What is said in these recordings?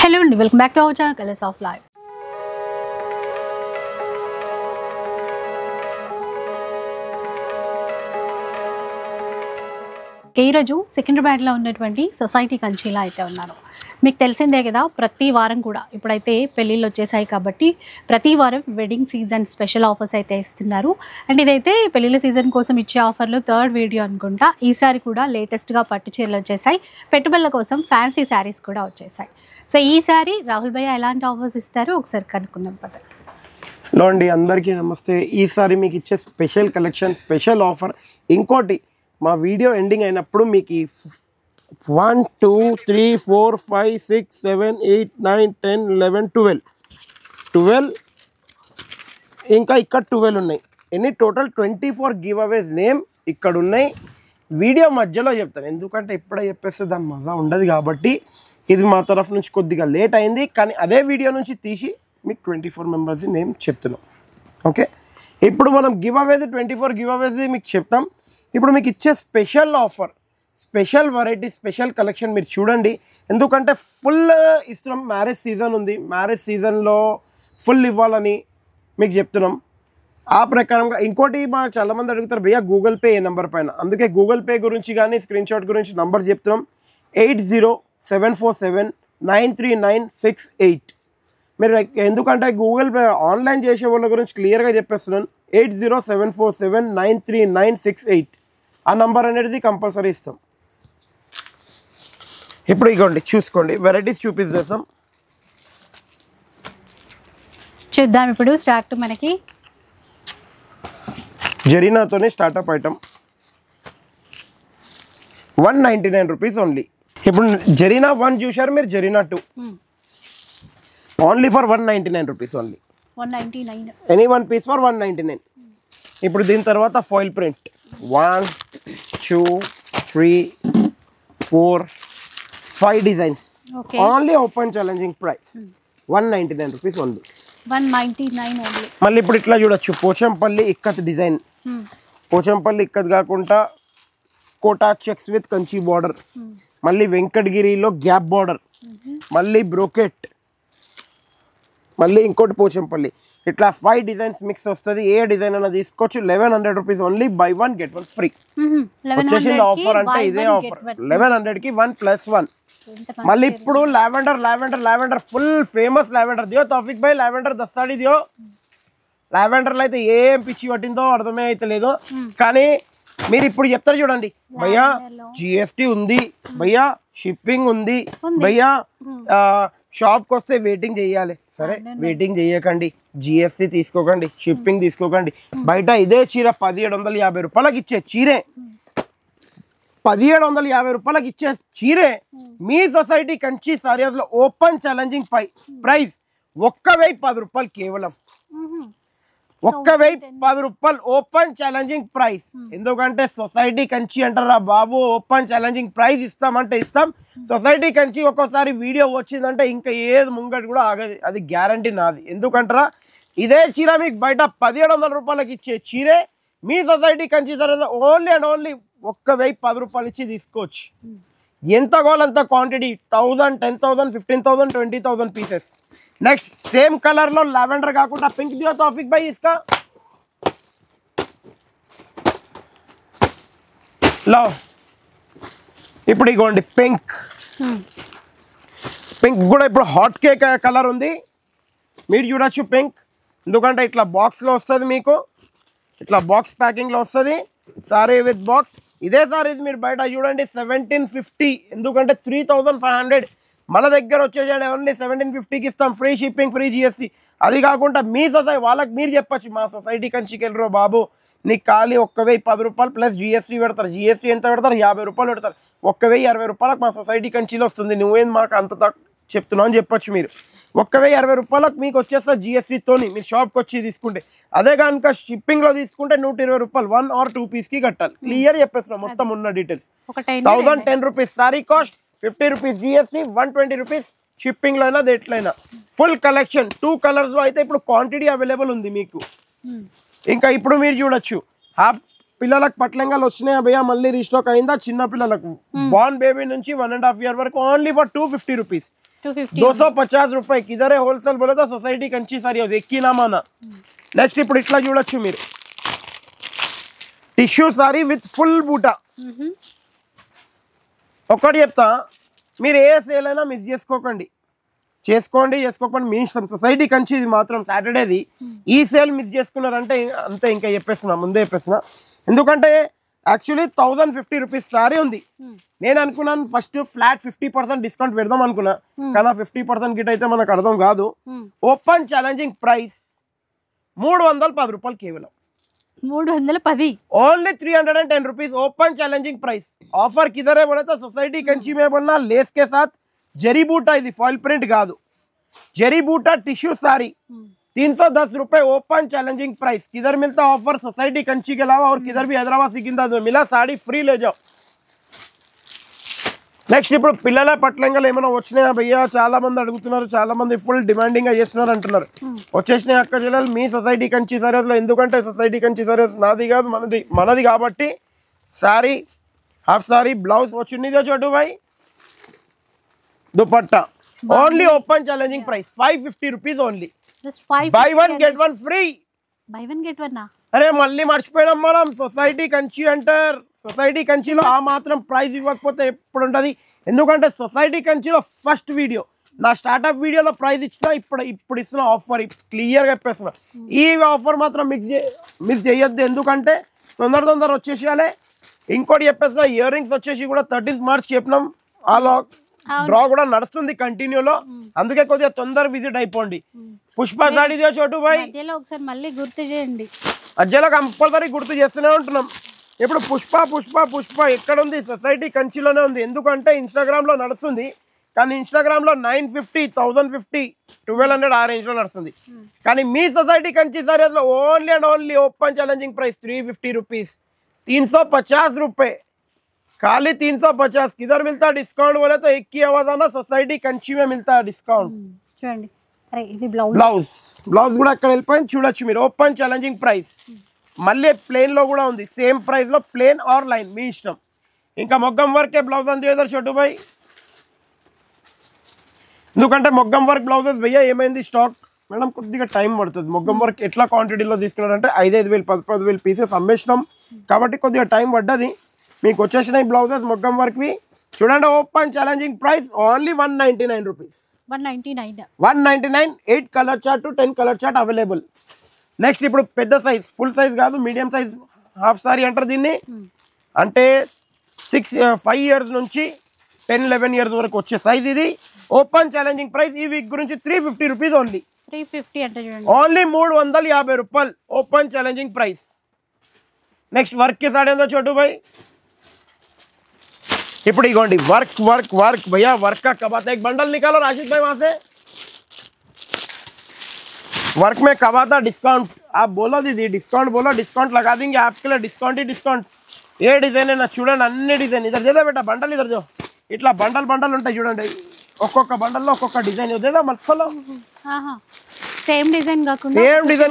Hello and welcome back to our channel Colors of Life. ఈరోజు సికింద్రాబాద్లో ఉన్నటువంటి society కంచిలా అయితే ఉన్నాను. మీకు తెలిసిందే కదా, ప్రతి వారం కూడా ఇప్పుడైతే పెళ్ళిళ్ళు వచ్చేసాయి కాబట్టి ప్రతి వారం వెడ్డింగ్ సీజన్ స్పెషల్ ఆఫర్స్ అయితే ఇస్తున్నారు. అండ్ ఇదైతే పెళ్ళిళ్ళ సీజన్ కోసం ఇచ్చే ఆఫర్లో థర్డ్ వీడియో అనుకుంటా. ఈసారి కూడా లేటెస్ట్గా పట్టు చీరలు వచ్చేసాయి, పెట్టుబడుల కోసం ఫ్యాన్సీ శారీస్ కూడా వచ్చేసాయి. సో ఈసారి రాహుల్ భయ్య ఎలాంటి ఆఫర్స్ ఇస్తారో ఒకసారి కనుక్కుందాం పద. హలో అండి, అందరికీ నమస్తే. ఈసారి మీకు ఇచ్చే స్పెషల్ కలెక్షన్, స్పెషల్ ఆఫర్. ఇంకోటి, మా వీడియో ఎండింగ్ అయినప్పుడు మీకు 1 2 3 4 5 6 7 8 9 10 11 12 ఇంకా ఇక్కడ 12 ఉన్నాయి. ఎన్ని టోటల్ 24 గివ్ అవేస్ నేమ్ ఇక్కడ ఉన్నాయి. వీడియో మధ్యలో చెప్తాను, ఎందుకంటే ఇప్పుడే చెప్పేస్తే దాని మజా ఉండదు కాబట్టి. ఇది మా తరఫు నుంచి కొద్దిగా లేట్ అయింది, కానీ అదే వీడియో నుంచి తీసి మీకు 24 మెంబర్స్ నేమ్ చెప్తున్నాం. ఓకే, ఇప్పుడు మనం గివ్ అవేది 24 గివ్ అవేది మీకు చెప్తాం. ఇప్పుడు మీకు ఇచ్చే special offer, special variety, special collection మీరు చూడండి. ఎందుకంటే ఫుల్ ఇస్తున్నాం. మ్యారేజ్ సీజన్ ఉంది, మ్యారేజ్ సీజన్లో ఫుల్ ఇవ్వాలని మీకు చెప్తున్నాం. ఆ ప్రకారంగా ఇంకోటి, మా చాలామంది అడుగుతారు భయ్యా గూగుల్ పే ఏ నెంబర్ పైన, అందుకే గూగుల్ పే గురించి కానీ స్క్రీన్ షాట్ గురించి నంబర్ చెప్తున్నాం. 8074793968. మీరు ఎందుకంటే గూగుల్ పే ఆన్లైన్ చేసే వాళ్ళ గురించి క్లియర్గా చెప్పేస్తున్నాను. 8074793968 ఆ నంబర్ అనేది కంపల్సరీ ఇస్తాం. ఇప్పుడు ఇగోండి చూసుకోండి, వెరైటీస్ చూపిస్తాం. చూద్దాం. ఇప్పుడు స్టార్ట్ మనకి జరీనాతోనే స్టార్ట్అప్ ఐటమ్ 199 రూపీస్ ఓన్లీ. ఇప్పుడు జరీనా 1 చూశారు మీరు, Zarina 2 only for 199 rupees only. 199 any one piece for 199. ఇప్పుడు దీని తర్వాత foil print 1 2 3 4 5 designs. Only open challenging price 199 rupees only. 199 only. మళ్ళీ ఇప్పుడు ఇట్లా చూడొచ్చు, పోచంపల్లి ఇక్కత్ డిజైన్. పోచంపల్లి ఇక్కత్ కాకుండా Kota checks with Kanchi border, మళ్ళీ వెంకటగిరిలో గ్యాప్ బార్డర్, మళ్ళీ బ్రోకెట్, మళ్ళీ ఇంకోటి పోచంపల్లి. ఇట్లా 5 డిజైన్స్ మిక్స్ వస్తుంది. ఏ డిజైన్ అయినా తీసుకోవచ్చు. 1100 rupees only. Buy 1 get 1 free వచ్చేసింది ఆఫర్. అంటే ఇదే ఆఫర్ 1100కి 1 + 1. మళ్ళీ ఇప్పుడు లావెండర్ ఫుల్ ఫేమస్ లావెండర్ దియో తౌఫిక్ భాయ్. లావెండర్ దస్తాడి దియో. లావెండర్లో అయితే ఏం పిచ్చి పట్టిందో అర్థమే అయితే లేదు, కానీ మీరు ఇప్పుడు చెప్తారు చూడండి, భయ్యా జిఎస్టీ ఉంది, భయ్యా షిప్పింగ్ ఉంది, భయ్యా షాప్కి వస్తే వెయిటింగ్ చేయాలి. సరే, వెయిటింగ్ చేయకండి, జిఎస్టీ తీసుకోకండి, షిప్పింగ్ తీసుకోకండి. బయట ఇదే చీర 1750 రూపాయలకి ఇచ్చే చీరే, 1750 రూపాయలకి ఇచ్చే చీరే మీ సొసైటీ కంచి సారీస్లో ఓపెన్ ఛాలెంజింగ్ ప్రైస్ 1010 రూపాయలు కేవలం. 1010 రూపాయలు ఓపెన్ ఛాలెంజింగ్ ప్రైస్. ఎందుకంటే సొసైటీ కంచి అంటారా బాబు, ఓపెన్ ఛాలెంజింగ్ ప్రైస్ ఇస్తామంటే ఇస్తాం. సొసైటీ కంచి ఒక్కోసారి వీడియో వచ్చిందంటే ఇంకా ఏది ముంగటి కూడా ఆగదు, అది గ్యారంటీ నాది. ఎందుకంటారా, ఇదే చీర మీకు బయట 1700 రూపాయలకి ఇచ్చే చీరే మీ సొసైటీ కంచి తర్వాత ఓన్లీ అండ్ ఓన్లీ 1010 రూపాయలు ఇచ్చి తీసుకోవచ్చు. ఎంత కావాలంత క్వాంటిటీ, 1000 10,000 15,000 20,000 పీసెస్. నెక్స్ట్ సేమ్ కలర్లో లావెండర్ కాకుండా పింక్ దియో తౌఫిక్ భాయ్ ఇస్కా లో. ఇప్పుడు ఇగోండి పింక్ కూడా ఇప్పుడు హాట్ కేక్ కలర్ ఉంది. మీరు చూడొచ్చు పింక్, ఎందుకంటే ఇట్లా బాక్స్లో వస్తుంది మీకు, ఇట్లా బాక్స్ ప్యాకింగ్లో వస్తుంది. Sorry with box. ఇదే సారీస్ మీరు బయట చూడండి 1750, ఎందుకంటే 3500. మన దగ్గర వచ్చేసాడు ఓన్లీ 1750కి ఇస్తాం, ఫ్రీ షిప్పింగ్, ఫ్రీ జిఎస్టీ. అది కాకుండా మీ సొసైటీ వాళ్ళకి మీరు చెప్పచ్చు, మా సొసైటీ కంచికి వెళ్ళరు బాబు, నీకు ఖాళీ 1010 రూపాయలు ప్లస్ జిఎస్టీ పెడతారు. జిఎస్టీ ఎంత పెడతారు? 50 రూపాయలు పెడతారు. 1060 రూపాయలకు మా సొసైటీ కంచిలో వస్తుంది. నువ్వేం మాకు అంత చెప్తున్నావు అని చెప్పొచ్చు మీరు. 1060 రూపాయలకు మీకు వచ్చేస్తా జిఎస్టీతోని, మీరు షాప్కి వచ్చి తీసుకుంటే. అదే కనుక షిప్పింగ్లో తీసుకుంటే 120 రూపాయలు 1 or 2 పీస్కి కట్టాలి. క్లియర్ చెప్పేస్తున్నాం మొత్తం ఉన్న details. 1010 rupees sari cost, 50 rupees GST, 120 rupees షిప్పింగ్లో అయినా దేంట్లైనా. ఫుల్ కలెక్షన్ 2 కలర్స్లో అయితే ఇప్పుడు క్వాంటిటీ అవైలబుల్ ఉంది మీకు. ఇంకా ఇప్పుడు మీరు చూడొచ్చు, హాఫ్ పిల్లలకు పట్లంగాలు వచ్చినాయా భయ్యా, మళ్ళీ రీస్టాక్ అయిందా? చిన్న పిల్లలకు బార్న్ బేబీ నుంచి 1.5 year వరకు ఓన్లీ ఫర్ 250 రూపీస్. 250 250 रुपए किधर है होलसेल बोले तो सोसाइटी कंची सारी ఎక్కినా మన నెక్స్ట్ ఇప్పుడు ఇట్లా చూడొచ్చు మీరు టిష్యూ సారీ విత్ ఫుల్ బూటా ఒకటి చెప్తా మీరు ఏ సేల్ అయినా మిస్ చేసుకోకండి చేసుకోకపోండి మీ ఇష్టం సొసైటీ కంచి ఇది మాత్రం సాటర్డేది ఈ సేల్ మిస్ చేసుకున్నారంటే అంతే ఇంకా చెప్పేస్తున్నా ముందే చెప్పేస్తున్నా ఎందుకంటే యాక్చువల్లీ 1050 రూపీస్ సారీ ఉంది నేను అనుకున్నాను ఫస్ట్ ఫ్లాట్ 50% డిస్కౌంట్ పెడదాం అనుకున్నా కానీ 50% గిట్ అయితే మనకు అర్థం కాదు ఓపెన్ ఛాలెంజింగ్ ప్రైస్ 310 రూపాయలు కేవలం 310 only 310 rupees open challenging price offer किधर है बोले तो सोसाइटी कंची में बनना लेस के साथ जरी बूटा ఇది फॉइल प्रिंट కాదు जरी बूटा टिश्यू साड़ी 310 रुपए ओपन चैलेंजिंग प्राइस किधर मिलता ऑफर सोसाइटी कंची के अलावा और किधर भी हैदराबाद सिकिंद्राबाद में मिला साड़ी फ्री ले जाओ నెక్స్ట్ ఇప్పుడు పిల్లల పట్లంగలు ఏమైనా వచ్చినాయా భయ్యా చాలా మంది అడుగుతున్నారు చాలా మంది ఫుల్ డిమాండింగ్ గా చేస్తున్నారు అంటున్నారు వచ్చేసినాయి అక్క చెల్లెలు మీ సొసైటీ కంచి సారీస్ లో ఎందుకంటే సొసైటీ కంచి సారీస్ నాది కాదు మనది కాబట్టి సారీ హాఫ్ సారీ బ్లౌజ్ వచ్చింది చోటు భాయ్ dupatta only open challenging price 550 rupees only just 5 buy 1 get 1 free buy 1 get 1 నా అరే మళ్ళీ మర్చిపోయినాం మనం సొసైటీ కంచి అంటారు సొసైటీ కంచిలో ఆ మాత్రం ప్రైస్ ఇవ్వకపోతే ఎప్పుడు ఉంటుంది ఎందుకంటే సొసైటీ కంచిలో ఫస్ట్ వీడియో నా స్టార్ట్అప్ వీడియోలో ప్రైస్ ఇచ్చిన ఇప్పుడు ఇస్తున్న ఆఫర్ క్లియర్గా చెప్పేస్తున్నా ఈ ఆఫర్ మాత్రం మిస్ చేయొద్దు ఎందుకంటే తొందర వచ్చేసేయాలి ఇంకోటి చెప్పేస్తున్నా ఇయర్ రింగ్స్ వచ్చేసి కూడా 13th మార్చ్ చెప్పినాం అలా డ్రా కూడా నడుస్తుంది కంటిన్యూలో అందుకే కొద్దిగా తొందర విజిట్ అయిపోండి పుష్ప సాడీ చోటు భాయ్ ఒకసారి మళ్ళీ గుర్తు చేయండి అజ్జలో కంపల్సరీ గుర్తు చేస్తూనే ఉంటున్నాం ఇప్పుడు పుష్ప ఎక్కడ ఉంది సొసైటీ కంచిలోనే ఉంది ఎందుకంటే ఇన్స్టాగ్రామ్లో నడుస్తుంది కానీ ఇన్స్టాగ్రామ్లో 950 1050 1200 ఆ రేంజ్లో నడుస్తుంది కానీ మీ సొసైటీ కంచి సారీస్లో only and only open challenging price 350 rupees 350 रुपए खाली 350 किधर मिलता है डिस्काउंट बोले तो एक की आवाज आना सोसाइटी कंची में मिलता है डिस्काउंट చూడండి అరే ఇది బ్లౌజ్ కూడా అక్కడ వెళ్ళిపోయింది చూడొచ్చు మీరు ఓపెన్ ఛాలెంజింగ్ ప్రైస్ మళ్ళీ ప్లేన్ లో కూడా ఉంది సేమ్ ప్రైస్ లో ప్లేన్ ఆర్ లైన్ మీ ఇష్టం ఇంకా మొగ్గం వర్క్ బ్లౌజ్ అంతే కదా చోటు భాయ్ ఎందుకంటే మొగ్గం వర్క్ బ్లౌజెస్ భయ్యా ఏమైంది స్టాక్ మేడం కొద్దిగా టైం పడుతుంది మొగ్గం వర్క్ ఎట్లా క్వాంటిటీలో తీసుకున్నారంటే 5,000 10,000 పీసెస్ అమ్మేసినాం కాబట్టి కొద్దిగా టైం పడ్డది మీకు వచ్చేసినాయి బ్లౌజెస్ మొగ్గం వర్క్వి చూడండి open challenging price only 199 rupees 199 8 colour chart 10 colour chart available next ఇప్పుడు పెద్ద సైజ్ ఫుల్ సైజ్ కాదు మీడియం సైజ్ హాఫ్ సారీ అంటారు దీన్ని అంటే 5 ఇయర్స్ నుంచి 10-11 ఇయర్స్ వరకు వచ్చే సైజ్ ఇది ఓపెన్ ఛాలెంజింగ్ ప్రైస్ ఈ వీక్ గురించి 350 రూపీస్ ఓన్లీ 350 అంటే చూడండి ఓన్లీ 350 రూపాయలు ఓపెన్ ఛాలెంజింగ్ ప్రైస్ నెక్స్ట్ వర్క్ के साड़ी अंदर छोटू भाई ఇప్పుడు ఇగోండి వర్క్ भैया वर्क का कब आता है एक बंडल निकालो राशिद भाई वहां से वर्क में कब आता डिस्काउंट आप बोलो दीदी डिस्काउंट बोलो डिस्काउंट लगा देंगे आपके लिए डिस्काउंट ही डिस्काउंट ఏ డిజైన్ అయినా చూడండి అన్ని డిజైన్ ఇద్దరు చేద్దా బేటా బండల్ ఇద్దరు ఇట్లా బండల్ ఉంటాయి చూడండి ఒక్కొక్క బండల్లో ఒక్కొక్క డిజైన్ ఇదేదా మధ్యలో సేమ్ డిజైన్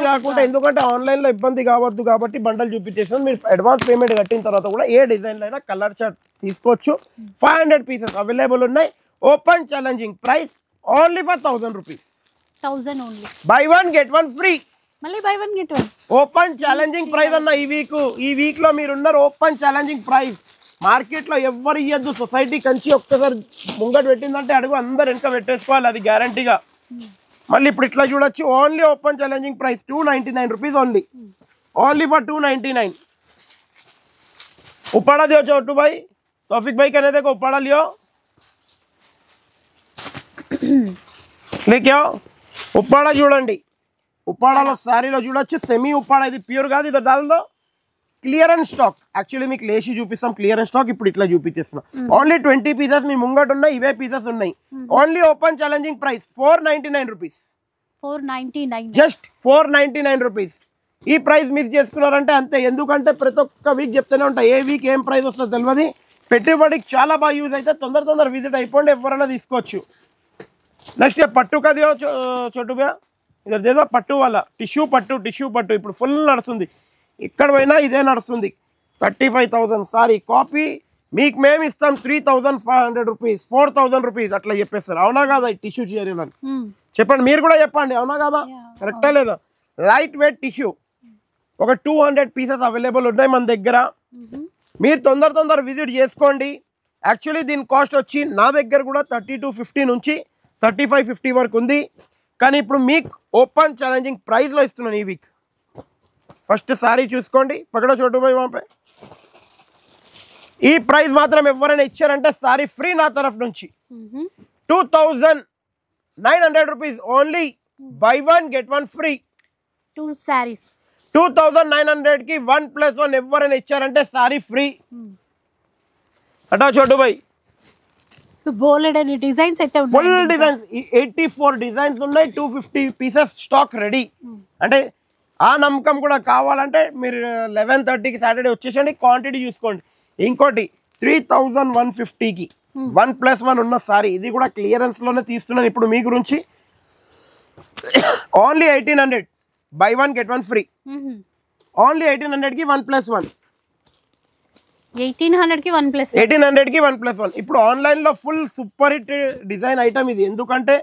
కాకుండా ఎందుకంటే ఆన్లైన్లో ఇబ్బంది కావద్దు కాబట్టి బండల్ చూపించేసాను మీరు అడ్వాన్స్ పేమెంట్ కట్టిన తర్వాత కూడా ఏ డిజైన్లో అయినా కలర్ చార్ట్ తీసుకోవచ్చు 500 పీసెస్ అవైలబుల్ ఉన్నాయి open challenging price only for 1000 rupees 1000 only buy 1 get 1 free మళ్ళీ buy 1 get 1 open challenging price అన్న ఈ వీక్ లో మీరు ఉన్నారు ఓపెన్ ఛాలెంజింగ్ ప్రైస్ మార్కెట్ లో ఎవరు ఇయ్యద్దు సొసైటీ కంచి ఒక్కసారి ముంగట పెట్టిందంటే అడుగు అందరు వెనక పెట్టేసుకోవాలి అది గ్యారంటీగా మళ్ళీ ఇప్పుడు ఇట్లా చూడొచ్చు only open challenging price 299 rupees only for 299 Uppada दियो छोटू भाई तौफिक भाई कहने देखो उपाड़ा लियो लेके आओ उपाड़ा చూడండి ఉప్పాడాలో సారీలో చూడొచ్చు సెమీ ఉప్పాడా ఇది ప్యూర్ కాదు ఇద్దరు దానిలో క్లియరెన్స్ స్టాక్ యాక్చువల్లీ మీకు లేచి చూపిస్తాం క్లియరెన్స్ స్టాక్ ఇప్పుడు ఇట్లా చూపించేస్తున్నాం ఓన్లీ 20 పీసెస్ మీ ముంగట ఉన్నాయి ఇవే పీసెస్ ఉన్నాయి only open challenging price 499 rupees 499 just 499 rupees ఈ ప్రైస్ మిస్ చేసుకున్నారంటే అంతే ఎందుకంటే ప్రతి ఒక్క వీక్ చెప్తూనే ఉంటాయి ఏ వీక్ ఏం ప్రైస్ వస్తుందో తెలియదు పెట్టుబడికి చాలా బాగా యూజ్ అయితే తొందర విజిట్ అయిపోండి ఎవరైనా తీసుకోవచ్చు నెక్స్ట్ పట్టు కదియో చోటు భయ్యా ఇద్దరు దేదో పట్టు వాళ్ళ టిష్యూ పట్టు ఇప్పుడు ఫుల్ నడుస్తుంది ఇక్కడ పోయినా ఇదే నడుస్తుంది 35,000 సారీ కాపీ మీకు మేము ఇస్తాం 3500 రూపీస్ 4000 రూపీస్ అట్లా చెప్పేస్తారు. అవునా కాదా? ఈ టిష్యూ చీరలని చెప్పండి, మీరు కూడా చెప్పండి, అవునా కాదా? కరెక్టా లేదా? లైట్ వెయిట్ టిష్యూ ఒక 200 పీసెస్ అవైలబుల్ ఉన్నాయి మన దగ్గర. మీరు తొందర విజిట్ చేసుకోండి. యాక్చువల్లీ దీని కాస్ట్ వచ్చి నా దగ్గర కూడా 3250 నుంచి 3550 వరకు ఉంది. కానీ ఇప్పుడు మీకు ఓపెన్ ఛాలెంజింగ్ ప్రైస్లో ఇస్తున్నాను ఈ వీక్. ఫస్ట్ సారీ చూసుకోండి, పక్కన చోటు పోయి పంపే. ఈ ప్రైస్ మాత్రం ఎవరైనా ఇచ్చారంటే సారీ ఫ్రీ నా తరఫు నుంచి. 2900 rupees only. Buy 1 get 1 free. 2 sarees 2900 కి 1+1 ఎవరైనా ఇచ్చారంటే సారీ ఫ్రీ. అటా చోటు పోయి బోల్డ్ అని డిజైన్స్ అయితే ఉన్నాయి. ఫుల్ డిజైన్స్ 84 డిజైన్స్ ఉన్నాయి. 250 పీసెస్ స్టాక్ రెడీ. అంటే ఆ నమ్మకం కూడా కావాలంటే మీరు 11:30కి సాటర్డే వచ్చేసండి, క్వాంటిటీ చూసుకోండి. ఇంకోటి 3150కి 1+1 ఉన్న సారీ, ఇది కూడా క్లియరెన్స్ లోనే తీస్తున్నాను ఇప్పుడు మీ గురించి. Only 1800. Buy 1 get 1 free. Only 1800కి 1+1. 1800కి 1+1. 1800కి 1+1. ఇప్పుడు ఆన్లైన్లో full super hit design item ఇది. ఎందుకంటే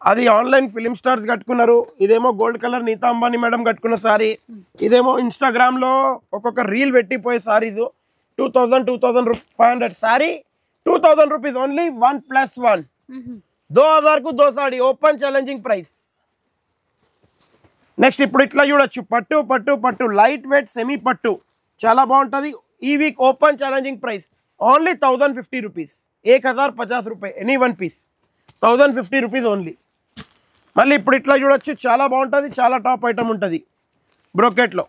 అది ఆన్లైన్ ఫిలిం స్టార్స్ కట్టుకున్నారు. ఇదేమో gold colour Nita Ambani madam కట్టుకున్న సారీ. ఇదేమో ఇన్స్టాగ్రామ్లో ఒక్కొక్క రీల్ పెట్టిపోయే సారీస్. 2500 sari 2000 rupees only. 1+1 2000 కు 2 sari. Open challenging price. Next ఇప్పుడు ఇట్లా చూడొచ్చు, పట్టు పట్టు పట్టు లైట్ వెయిట్ సెమీ పట్టు చాలా బాగుంటుంది. ఈ week open challenging price only 1050 rupees. 1050 రూపాయలు any one piece. 1050 rupees only. మళ్ళీ ఇప్పుడు ఇట్లా చూడొచ్చు, చాలా బాగుంటుంది, చాలా టాప్ ఐటమ్ ఉంటుంది బ్రోకెట్లో.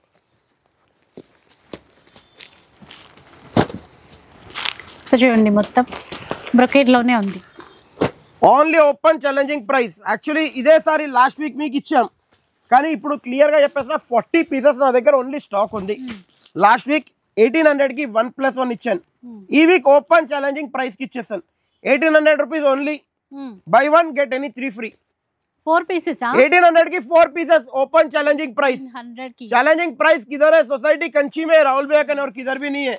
సో చూడండి మొత్తం బ్రోకెట్లోనే ఉంది. Only open challenging price. Actually ఇదే సారీ లాస్ట్ వీక్ మీకు ఇచ్చాం, కానీ ఇప్పుడు క్లియర్గా చెప్పేసిన 40 పీసెస్ నా దగ్గర ఓన్లీ స్టాక్ ఉంది. లాస్ట్ వీక్ 1800కి 1+1 ఇచ్చాను. ఈ వీక్ ఓపెన్ ఛాలెంజింగ్ ప్రైస్కి ఇచ్చేసాను 1800 rupees only. Buy 1 get any 3 free. 4 pieces 1800 की 4 पीसेस ओपन चैलेंजिंग प्राइस. 100 की चैलेंजिंग प्राइस किधर है? सोसाइटी कंची में, राहुल भैया कने और किधर भी नहीं है.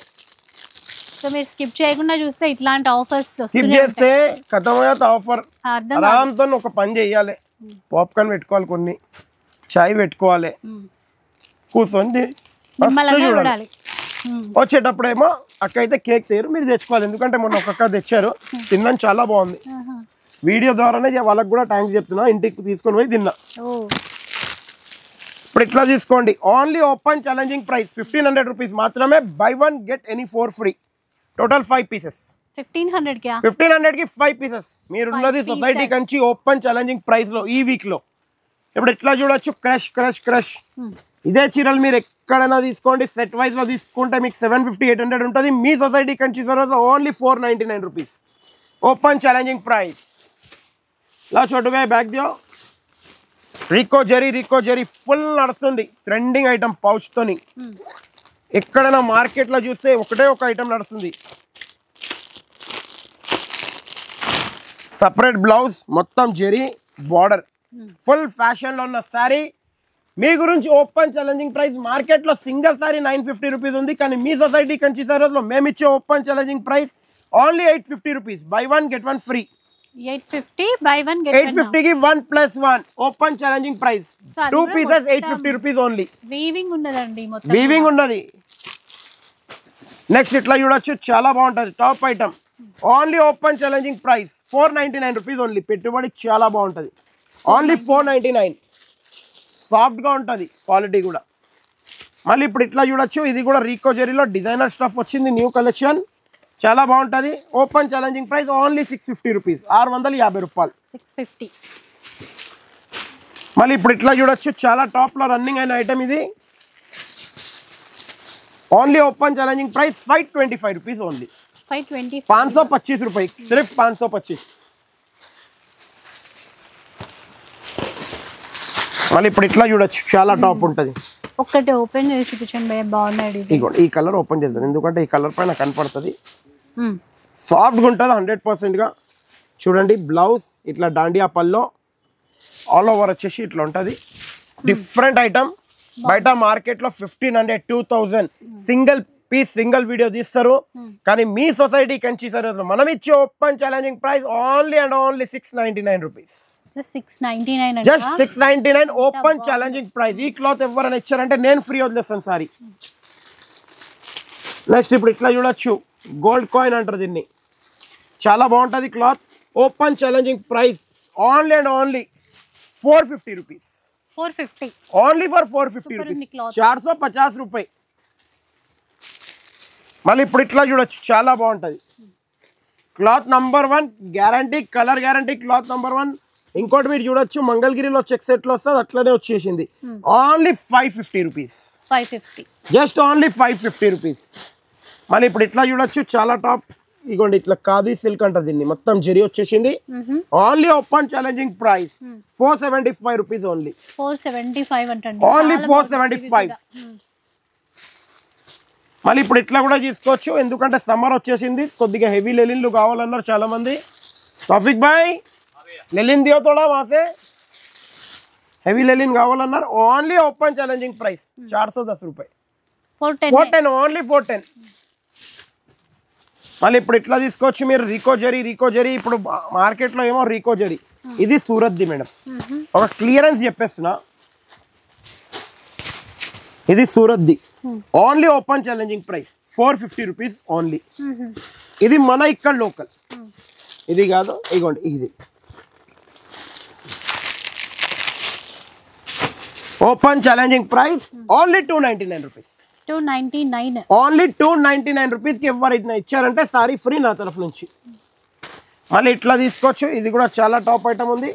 సో మీరు స్కిప్ చేయకుండా చూస్తే ఇట్లాంటి ఆఫర్స్ స్కిప్ చేస్తే ఖతం అయ్యేది ఆఫర్. ఆరాంతో ఒక పని చేయాలి, పాప్కార్న్ పెట్టుకోవాలి, కొన్ని చాయ్ పెట్టుకోవాలి, కూర్చొని చూడాలి. వచ్చేటప్పుడేమో అక్క అయితే కేక్ తేరు, మీరు తెచ్చుకోవాలి. ఎందుకంటే మొన్న ఒక్కొక్క తెచ్చారు, తిన్నాను, చాలా బాగుంది. వీడియో ద్వారానే వాళ్ళకి కూడా థ్యాంక్స్ చెప్తున్నా. ఇంటికి తీసుకొని పోయి తిన్నా. ఇప్పుడు ఇట్లా తీసుకోండి. Only open challenging price 1500 rupees మాత్రమే. Buy 1 get any 4 free. Total 5 pieces. 1500కి 5 పీసెస్. మీరు ఉన్నది society Kanchi open challenging price లో ఈ వీక్ లో. ఇప్పుడు ఇట్లా చూడొచ్చు, క్రష్ క్రష్ క్రష్. ఇదే చీరలు మీరు ఎక్కడైనా తీసుకోండి, సెట్ వైజ్ లో తీసుకుంటే మీకు 750-800 ఉంటుంది. మీ society Kanchi only 499 rupees. Open challenging price. లా చోటు మే బ్యాగ్ దియో. రికో జెరీ ఫుల్ నడుస్తుంది, ట్రెండింగ్ ఐటమ్ పౌచ్ తోని. ఎక్కడైనా మార్కెట్ లో చూస్తే ఒకటే ఒక ఐటమ్ నడుస్తుంది. సపరేట్ బ్లౌజ్, మొత్తం జెరీ బార్డర్, ఫుల్ ఫ్యాషన్ లో ఉన్న సారీ. మీ గురించి ఓపెన్ ఛాలెంజింగ్ ప్రైస్. మార్కెట్ లో సింగిల్ సారీ 950 రూపీస్ ఉంది, కానీ మీ సొసైటీ కంచి సారీలో మేము ఇచ్చే open challenging price only 850 rupees. By 1 get 1 free. 850 by 1 get 1. 850కి 1+1 open challenging price. 2 pieces 850 rupees only. Weaving ఉన్నదండి, మొత్తం వీవింగ్ ఉన్నది. నెక్స్ట్ ఇట్లా చూడొచ్చు, చాలా బాగుంటుంది, top item. Only open challenging price 499 rupees only. పెట్టుబడి చాలా బాగుంటుంది. ఓన్లీ 499. సాఫ్ట్ గా ఉంటుంది, క్వాలిటీ కూడా. మళ్ళీ ఇప్పుడు ఇట్లా చూడొచ్చు, ఇది కూడా రీకో జెరీలో డిజైనర్ స్టఫ్ వచ్చింది, న్యూ కలెక్షన్, చాలా బాగుంటుంది. Open challenging price only 650 rupees. 650 రూపాయలు. 650. మళ్ళీ ఇప్పుడు ఇట్లా చూడొచ్చు, చాలా టాప్ లో రన్నింగ్ అయిన ఐటమ్ ఇది. Only open challenging price 525 rupees only. 525 रुपए सिर्फ 525. మళ్ళీ ఇప్పుడు ఇట్లా చూడొచ్చు, చాలా టాప్ ఉంటుంది. ఒక్కటి ఓపెన్ చేసి చూపించండి భయ్యా, బాగున్నాయి. ఇగోండి ఈ కలర్ ఓపెన్ చేద్దాం, ఎందుకంటే ఈ కలర్ పైన కనపడుతుంది. సాఫ్ట్గా ఉంటుంది 100% గా. చూడండి బ్లౌజ్ ఇట్లా డాండియా పల్లో, ఆల్ ఓవర్ వచ్చేసి ఇట్లా ఉంటుంది. Different item. బయట మార్కెట్లో 1500, 2000 సింగిల్ పీస్ సింగిల్ వీడియో తీస్తారు కానీ మీ సొసైటీ కంచి సర్వీస్ మనం ఇచ్చే open challenging price only and only 699 rupees. Just 699 just 699 open challenging price. ఈ క్లాత్ ఎవరైనా ఇచ్చారంటే నేను ఫ్రీ వదిలేస్తాను సారీ. నెక్స్ట్ ఇప్పుడు ఇట్లా చూడొచ్చు, గోల్డ్ కాయిన్ అంటారు దీన్ని, చాలా బాగుంటుంది cloth. Open challenging price only and only 450 rupees. 450 only for 450 rupees, 450 రూపాయి. మళ్ళీ ఇప్పుడు ఇట్లా చూడొచ్చు, చాలా బాగుంటుంది cloth. Number 1 guarantee, colour guarantee, cloth number 1. ఇంకోటి మీరు చూడొచ్చు, మంగళగిరిలో చెక్ సెట్లో వస్తుంది, అట్లనే వచ్చేసింది. Only 550 rupees. 550 just only 550 rupees. మళ్ళీ ఇప్పుడు ఇట్లా చూడొచ్చు, చాలా టాప్. ఇగోండి ఇట్లా ఖాదీ సిల్క్ అంటారు దీన్ని, మొత్తం జరీ వచ్చేసింది. Only open challenging price 475 rupees only. 475 అంటండి, ఓన్లీ 475. మళ్ళీ ఇప్పుడు ఇట్లా కూడా తీసుకోవచ్చు, ఎందుకంటే సమ్మర్ వచ్చేసింది, కొద్దిగా హెవీ లెలిన్లు కావాలన్నారు చాలా మంది. తౌఫిక్ భాయ్ లెలిన్ దియో తోడా వాసే, హెవీ లెలిన్ కావాలన్నారు. ఓన్లీ ఓపెన్ ఛాలెంజింగ్ ప్రైస్ 410 రూపాయి. 410 ఓన్లీ 410. మళ్ళీ ఇప్పుడు ఇట్లా తీసుకోవచ్చు మీరు, రీకో జరీ. ఇప్పుడు మార్కెట్లో ఏమో రీకో జరీ, ఇది సూరత్ది మేడం. ఒక క్లియరెన్స్ చెప్పేస్తున్నా, ఇది సూరత్ది. Only open challenging price 450 rupees only. ఇది మన ఇక్కడ లోకల్, ఇది కాదు. ఇగోండి ఇది open challenging price only 299 rupees. 299 only 299 రూపీస్కి ఎవరైనా ఇచ్చారంటే సారీ ఫ్రీ నా తరఫు నుంచి. మళ్ళీ ఇట్లా తీసుకోవచ్చు, ఇది కూడా చాలా టాప్ ఐటమ్ ఉంది.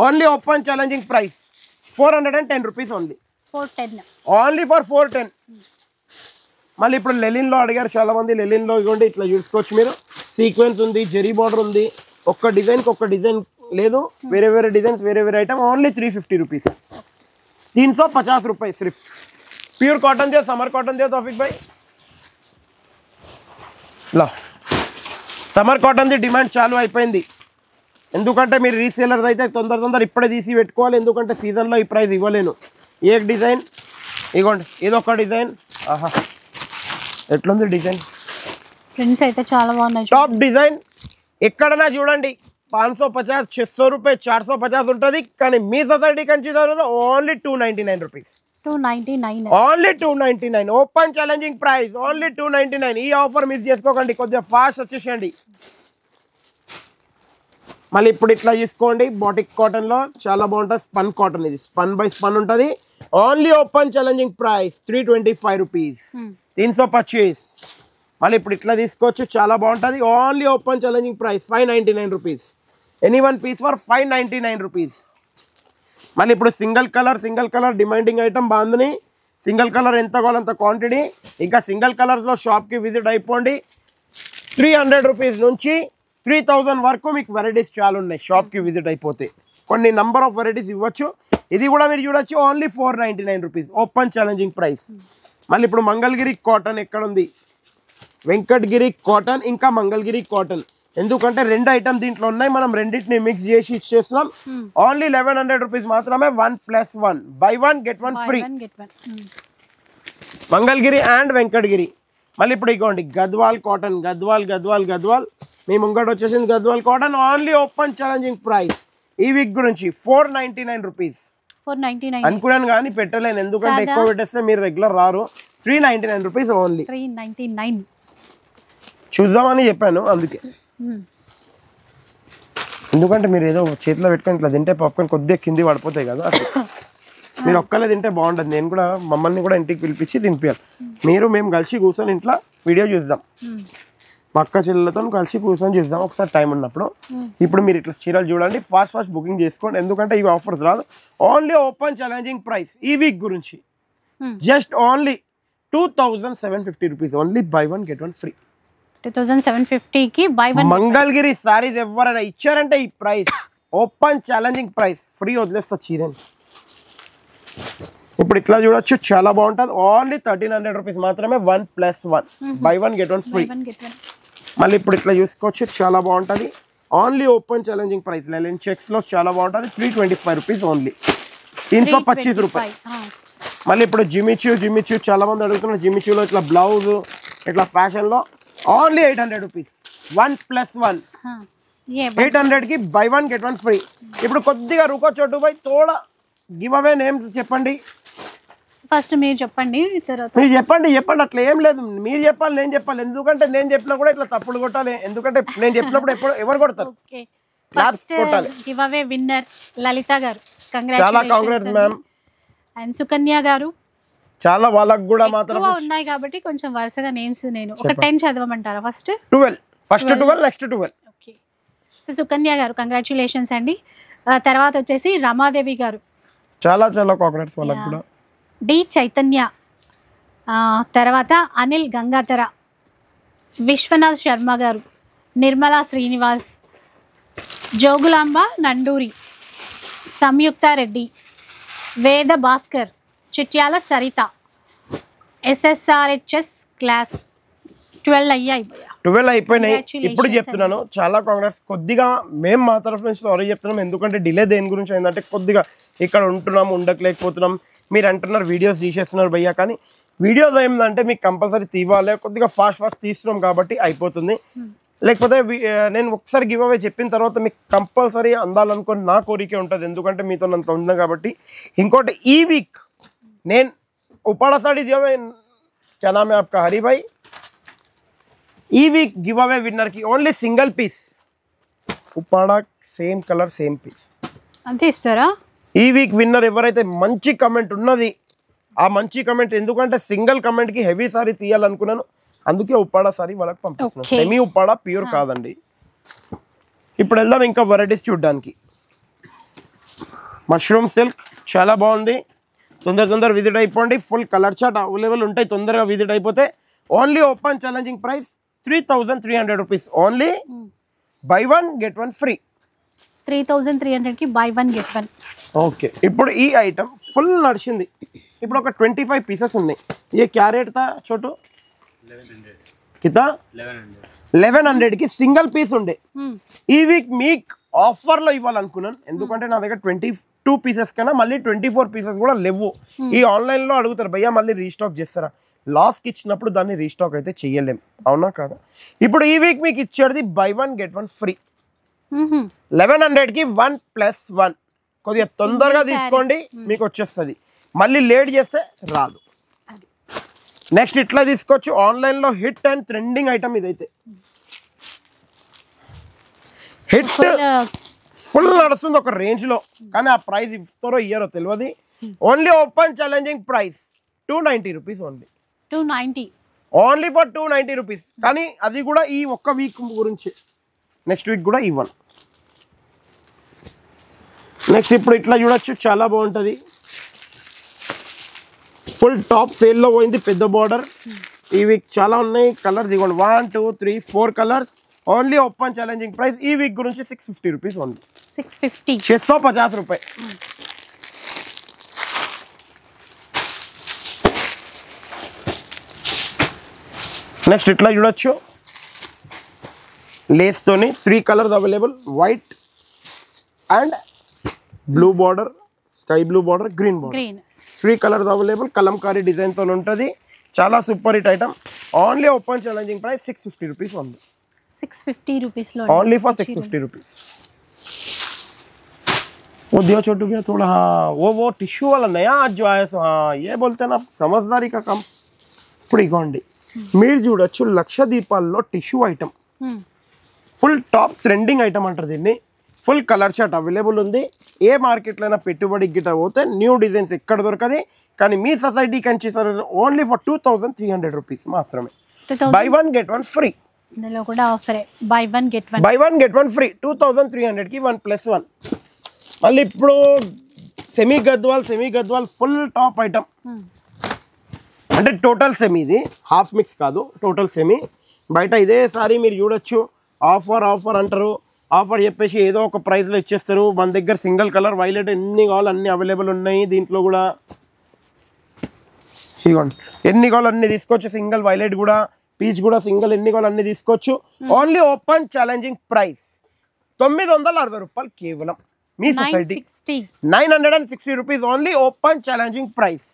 Only open challenging price 410 rupees only. 410 only for 410. మళ్ళీ ఇప్పుడు లెలిన్లో అడిగారు చాలా మంది, లెలిన్లో ఇవ్వండి ఇట్లా చూసుకోవచ్చు మీరు. సీక్వెన్స్ ఉంది, జెరీ బార్డర్ ఉంది, ఒక్క డిజైన్కి ఒక్క డిజైన్ లేదు, వేరే వేరే డిజైన్స్, వేరే వేరే ఐటమ్. Only 350 rupees. 350 रुपये सिर्फ. प्योर कॉटन दियो, समर कॉटन दियो तौफिक भाई. लो समर कॉटन दी डिमांड चालू అయిపోయింది. ఎందుకంటే మీరు రీసేలర్ అయితే తొందర ఇప్పుడే తీసి పెట్టుకోవాలి, ఎందుకంటే సీజన్లో ఈ ప్రైస్ ఇవ్వలేను. ఏ డిజైన్ ఇగోండి, ఇదొక డిజైన్. ఆహా ఎట్లుంది డిజైన్, ప్రింట్స్ అయితే చాలా బాగున్నాయి. టాప్ డిజైన్ ఎక్కడైనా చూడండి 550, 600 रुपये, 450 ఉంటుంది. కానీ మీ society Kanchi only 299 rupees. 299 only 299 open challenging price only 299. ఈ ఆఫర్ మిస్ చేసుకోకండి, కొద్దిగా ఫాస్ట్ వచ్చేసేయండి. మళ్ళీ ఇప్పుడు ఇట్లా తీసుకోండి, బాటిక్ కాటన్లో చాలా బాగుంటుంది. స్పన్ కాటన్, ఇది స్పన్ బై స్పన్ ఉంటుంది. Only open challenging price 325 rupees. 325. మళ్ళీ ఇప్పుడు ఇట్లా తీసుకోవచ్చు, చాలా బాగుంటుంది. Only open challenging price 599 rupees. Any one piece for 599 rupees. మళ్ళీ ఇప్పుడు సింగిల్ కలర్ డిమాండింగ్ ఐటమ్ బాగుంది. సింగిల్ కలర్ ఎంత కావాలంత క్వాంటిటీ. ఇంకా సింగిల్ కలర్లో షాప్కి విజిట్ అయిపోండి. 300 రూపీస్ నుంచి 3000 వరకు మీకు వెరైటీస్ చాలా ఉన్నాయి. షాప్కి విజిట్ అయిపోతే కొన్ని నంబర్ ఆఫ్ వెరైటీస్ ఇవ్వచ్చు. ఇది కూడా మీరు చూడొచ్చు, only 499 rupees open challenging price. మళ్ళీ ఇప్పుడు మంగళగిరి కాటన్ ఎక్కడ ఉంది, వెంకటగిరి కాటన్ ఇంకా మంగళగిరి కాటన్. ఎందుకంటే రెండు ఐటమ్ దీంట్లో ఉన్నాయి, మనం రెండింటిని మిక్స్ చేసి ఇచ్చేస్తున్నాం. ఓన్లీ 1100 రూపీస్ మాత్రమే. 1+1 by 1 get 1 free. Mangalagiri and Venkatagiri. మళ్ళీ ఇప్పుడు ఇగోండి గద్వాల్ కాటన్, గద్వాల్ మీ ముంగట వచ్చేసింది Gadwal cotton. Only open challenging price ఈ వీక్ గురించి 499 రూపీస్. 499 అనుకున్నాను కానీ పెట్టలేను, ఎందుకంటే ఎక్కువ పెట్టేస్తే మీరు రెగ్యులర్ రారు. 399 రూపీస్ ఓన్లీ. 399 చూద్దామని చెప్పాను అందుకే. ఎందుకంటే మీరు ఏదో చేతిలో పెట్టుకొని ఇట్లా తింటే పాప్కార్న్ కొద్దిగా కింది పడిపోతాయి కదా, మీరు ఒక్కలే తింటే బాగుంటుంది. నేను కూడా మమ్మల్ని కూడా ఇంటికి పిలిపించి తినిపించాలి. మేము కలిసి కూర్చొని ఇంట్లో వీడియో చూద్దాం, మా అక్క చెల్లెలతో కలిసి కూర్చొని చూద్దాం ఒకసారి టైం ఉన్నప్పుడు. ఇప్పుడు మీరు ఇట్లా చీరలు చూడండి, ఫాస్ట్ బుకింగ్ చేసుకోండి, ఎందుకంటే ఇవి ఆఫర్స్ రాదు. ఓన్లీ ఓపెన్ ఛాలెంజింగ్ ప్రైస్ ఈ వీక్ గురించి just only 2750 rupees. Only buy 1 get 1 free. 2750 కి బై 1. మంగళగిరి సారీస్ ఎవరైనా ఇచ్చారంటే ఈ price open challenging price, free వదిలేస్తా చీరని. ఇప్పుడు ఇట్లా చూడొచ్చు, చాలా బాగుంటుంది. ఓన్లీ 1300 రూపీస్ మాత్రమే. 1+1 బై 1 గెట్ 1 ఫ్రీ. మళ్ళీ ఇప్పుడు ఇట్లా చూసుకోవచ్చు, చాలా బాగుంటుంది. Only open challenging price. Linen చెక్స్లో చాలా బాగుంటుంది. 325 రూపీస్ ఓన్లీ. 325 రూపాయలు. మళ్ళీ ఇప్పుడు జిమిచూ చాలా మంది అడుగుతున్నారు. జిమిచూలో ఇట్లా బ్లౌజ్ ఇట్లా ఫ్యాషన్లో only 800 rupees 1+1 800కి buy 1 get 1 free. ఇప్పుడు కొద్దిగా రుకో చోటు by Toda give away names చెప్పండి. ఫస్ట్ మీరు చెప్పండి, మీరు చెప్పండి అట్లా ఏం లేదు, మీరు చెప్పాలి నేను చెప్పాలి. ఎందుకంటే నేను చెప్పినా కూడా ఇట్లా తప్పులు కొట్టాలి, ఎందుకంటే నేను చెప్పినప్పుడు ఎప్పుడు ఎవరు కొడతారు. గివ్ అవే విన్నర్ లలిత గారు, చాలా కాంగ్రెస్ మ్యామ్. అండ్ సుకన్య గారు. చాలా వాళ్ళకి కూడా మాత్రం ఉన్నాయి కాబట్టి కొంచెం వరుసగా నేమ్స్ నేను ఒక 10 చదవమంటారా? First 12 next 12. Okay, so Sukanya గారు కంగ్రాచులేషన్స్ అండి. తర్వాత వచ్చేసి రమాదేవి గారు, చాలా కాంగ్రెస్ వాళ్ళకి కూడా. డి చైతన్య, తర్వాత అనిల్ గంగాధర, విశ్వనాథ్ శర్మ గారు, నిర్మలా శ్రీనివాస్, జోగులాంబ నండూరి, సంయుక్త రెడ్డి, వేద భాస్కర్, చిట్యాల సరిత, SSRHS క్లాస్ 12 అయిపోయినాయి. ఇప్పుడు చెప్తున్నాను చాలా కాంగ్రెస్. కొద్దిగా మేము మా తరఫు నుంచి సారీ చెప్తున్నాం, ఎందుకంటే డిలే దేని గురించి అయిందంటే కొద్దిగా ఇక్కడ ఉంటున్నాం ఉండలేకపోతున్నాం. మీరు అంటున్నారు వీడియోస్ తీసేస్తున్నారు భయ్యా, కానీ వీడియోస్ ఏంటంటే మీకు కంపల్సరీ తీవాలి, కొద్దిగా ఫాస్ట్ తీస్తున్నాం కాబట్టి అయిపోతుంది. లేకపోతే నేను ఒకసారి గివ్ అవే చెప్పిన తర్వాత మీకు కంపల్సరీ అందాలనుకొని నా కోరికే ఉంటుంది, ఎందుకంటే మీతో అంత ఉంది కాబట్టి. ఇంకోటి ఈ వీక్ నేను ఉపాడా సాడీ గివ్ అవే, క్యా నామ్ హై ఆప్కా, హరి భాయ్. ఈ వీక్ గివ్ అవే విన్నర్కి only single piece Uppada, same colour same piece అంతే ఇస్తారా? ఈ వీక్ విన్నర్ ఎవరైతే మంచి కమెంట్ ఉన్నది ఆ మంచి కమెంట్, ఎందుకంటే సింగిల్ కమెంట్కి హెవీ సారీ తీయాలనుకున్నాను, అందుకే ఉప్పాడా సారీ వాళ్ళకి పంపిస్తున్నాను. సెమీ ఉప్పాడా ప్యూర్ కాదండి. ఇప్పుడు వెళ్దాం ఇంకా వెరైటీస్ చూడడానికి. మష్రూమ్ సిల్క్ చాలా బాగుంది, తొందర విజిట్ అయిపోండి. ఫుల్ కలర్ చార్ట్ అవైలబుల్ ఉంటాయి, తొందరగా విజిట్ అయిపోతే. Only open challenging price 3300 rupees. Only buy 1 get 1 free. 3300కి buy 1 get 1. ఓకే, ఇప్పుడు ఈ ఐటమ్ ఫుల్ నడిచింది. ఇప్పుడు ఒక 25 పీసెస్ ఉన్నాయి. ये क्या रेट था छोटू? 1100కి సింగిల్ పీస్ ఉండే. ఈ వీక్ మీకు ఆఫర్లో ఇవ్వాలనుకున్నాను, ఎందుకంటే నా దగ్గర 22 పీసెస్ కన్నా మళ్ళీ 24 పీసెస్ కూడా లేవు. ఈ ఆన్లైన్లో అడుగుతారు భయ్యా మళ్ళీ రీస్టాక్ చేస్తారా, లాస్కి ఇచ్చినప్పుడు దాన్ని రీస్టాక్ అయితే చెయ్యలేం, అవునా కాదా? ఇప్పుడు ఈ వీక్ మీకు ఇచ్చేది buy 1 get 1 ఫ్రీ. 1100కి 1+1. కొద్దిగా తొందరగా తీసుకోండి, మీకు వచ్చేస్తుంది. మళ్ళీ లేట్ చేస్తే రాదు. నెక్స్ట్ ఇట్లా తీసుకోవచ్చు, ఆన్లైన్లో హిట్ అండ్ ట్రెండింగ్ ఐటమ్ ఇదైతే. హిట్ ఫుల్ నడుస్తుంది ఒక రేంజ్లో, కానీ ఆ ప్రైస్ ఇస్తారో ఇయ్యారో తెలియదు. Only open challenging price 290 rupees. Only 290, only for 290 rupees. కానీ అది కూడా ఈ ఒక్క వీక్ గురించి, నెక్స్ట్ వీక్ కూడా ఇవ్వను. నెక్స్ట్ ఇప్పుడు ఇట్లా చూడొచ్చు, చాలా బాగుంటుంది. ఫుల్ టాప్ సేల్లో పోయింది, పెద్ద బార్డర్. ఈ వీక్ చాలా ఉన్నాయి కలర్స్, ఇవ్వండి 1 2 3 4 colours. Only open challenging price ఈ వీక్ గురించి 650 రూపీస్. ఓన్లీ 650 రూపాయలు. నెక్స్ట్ ఇట్లా చూడొచ్చు, లేస్తోని 3 colours available, white and blue border, sky blue border, green border, 3 colours available. Kalamkari డిజైన్తో ఉంటుంది, చాలా super hit item. Only open challenging price 650 rupees. Only 650 rupees only for 650 rupees. वो दियो छोटू भैया थोड़ा, हाँ वो टिश्यू वाला नया आज जो आया, हाँ ये बोलते हैं ना समझदारी का काम. ఇప్పుడు ఇగోండి మీరు చూడొచ్చు, లక్షదీపాల్లో tissue item, full top trending item అంటారు దీన్ని. ఫుల్ కలర్ చార్ట్ అవైలబుల్ ఉంది. ఏ మార్కెట్లో అయినా పెట్టుబడి గిట్ట పోతే న్యూ డిజైన్స్ ఎక్కడ దొరకది, కానీ మీ society Kanchi only for 2300 rupees మాత్రమే. buy 1 get 1 free. ఇందులో కూడా ఆఫరే, buy 1 get 1. buy 1 get 1 free 2300కి 1+1. మళ్ళీ ఇప్పుడు semi Gadwal full top item, అంటే టోటల్ సెమీ, ఇది హాఫ్ మిక్స్ కాదు, టోటల్ సెమీ. బయట ఇదే సారీ మీరు చూడొచ్చు, ఆఫర్ అంటారు, ఆఫర్ చెప్పేసి ఏదో ఒక ప్రైస్లో ఇచ్చేస్తారు. మన దగ్గర సింగిల్ కలర్ వైలెట్ ఎన్ని కావాలి అన్ని అవైలబుల్ ఉన్నాయి. దీంట్లో కూడా ఇగోండి ఎన్ని కావాలి అన్ని తీసుకోవచ్చు, సింగిల్ వైలెట్ కూడా, పీచ్ కూడా సింగిల్, ఎన్ని కావాలి అన్ని తీసుకోవచ్చు. ఓన్లీ ఓపెన్ ఛాలెంజింగ్ ప్రైస్ 960 రూపాయలు కేవలం. మీ society 960 rupees. Only open challenging price.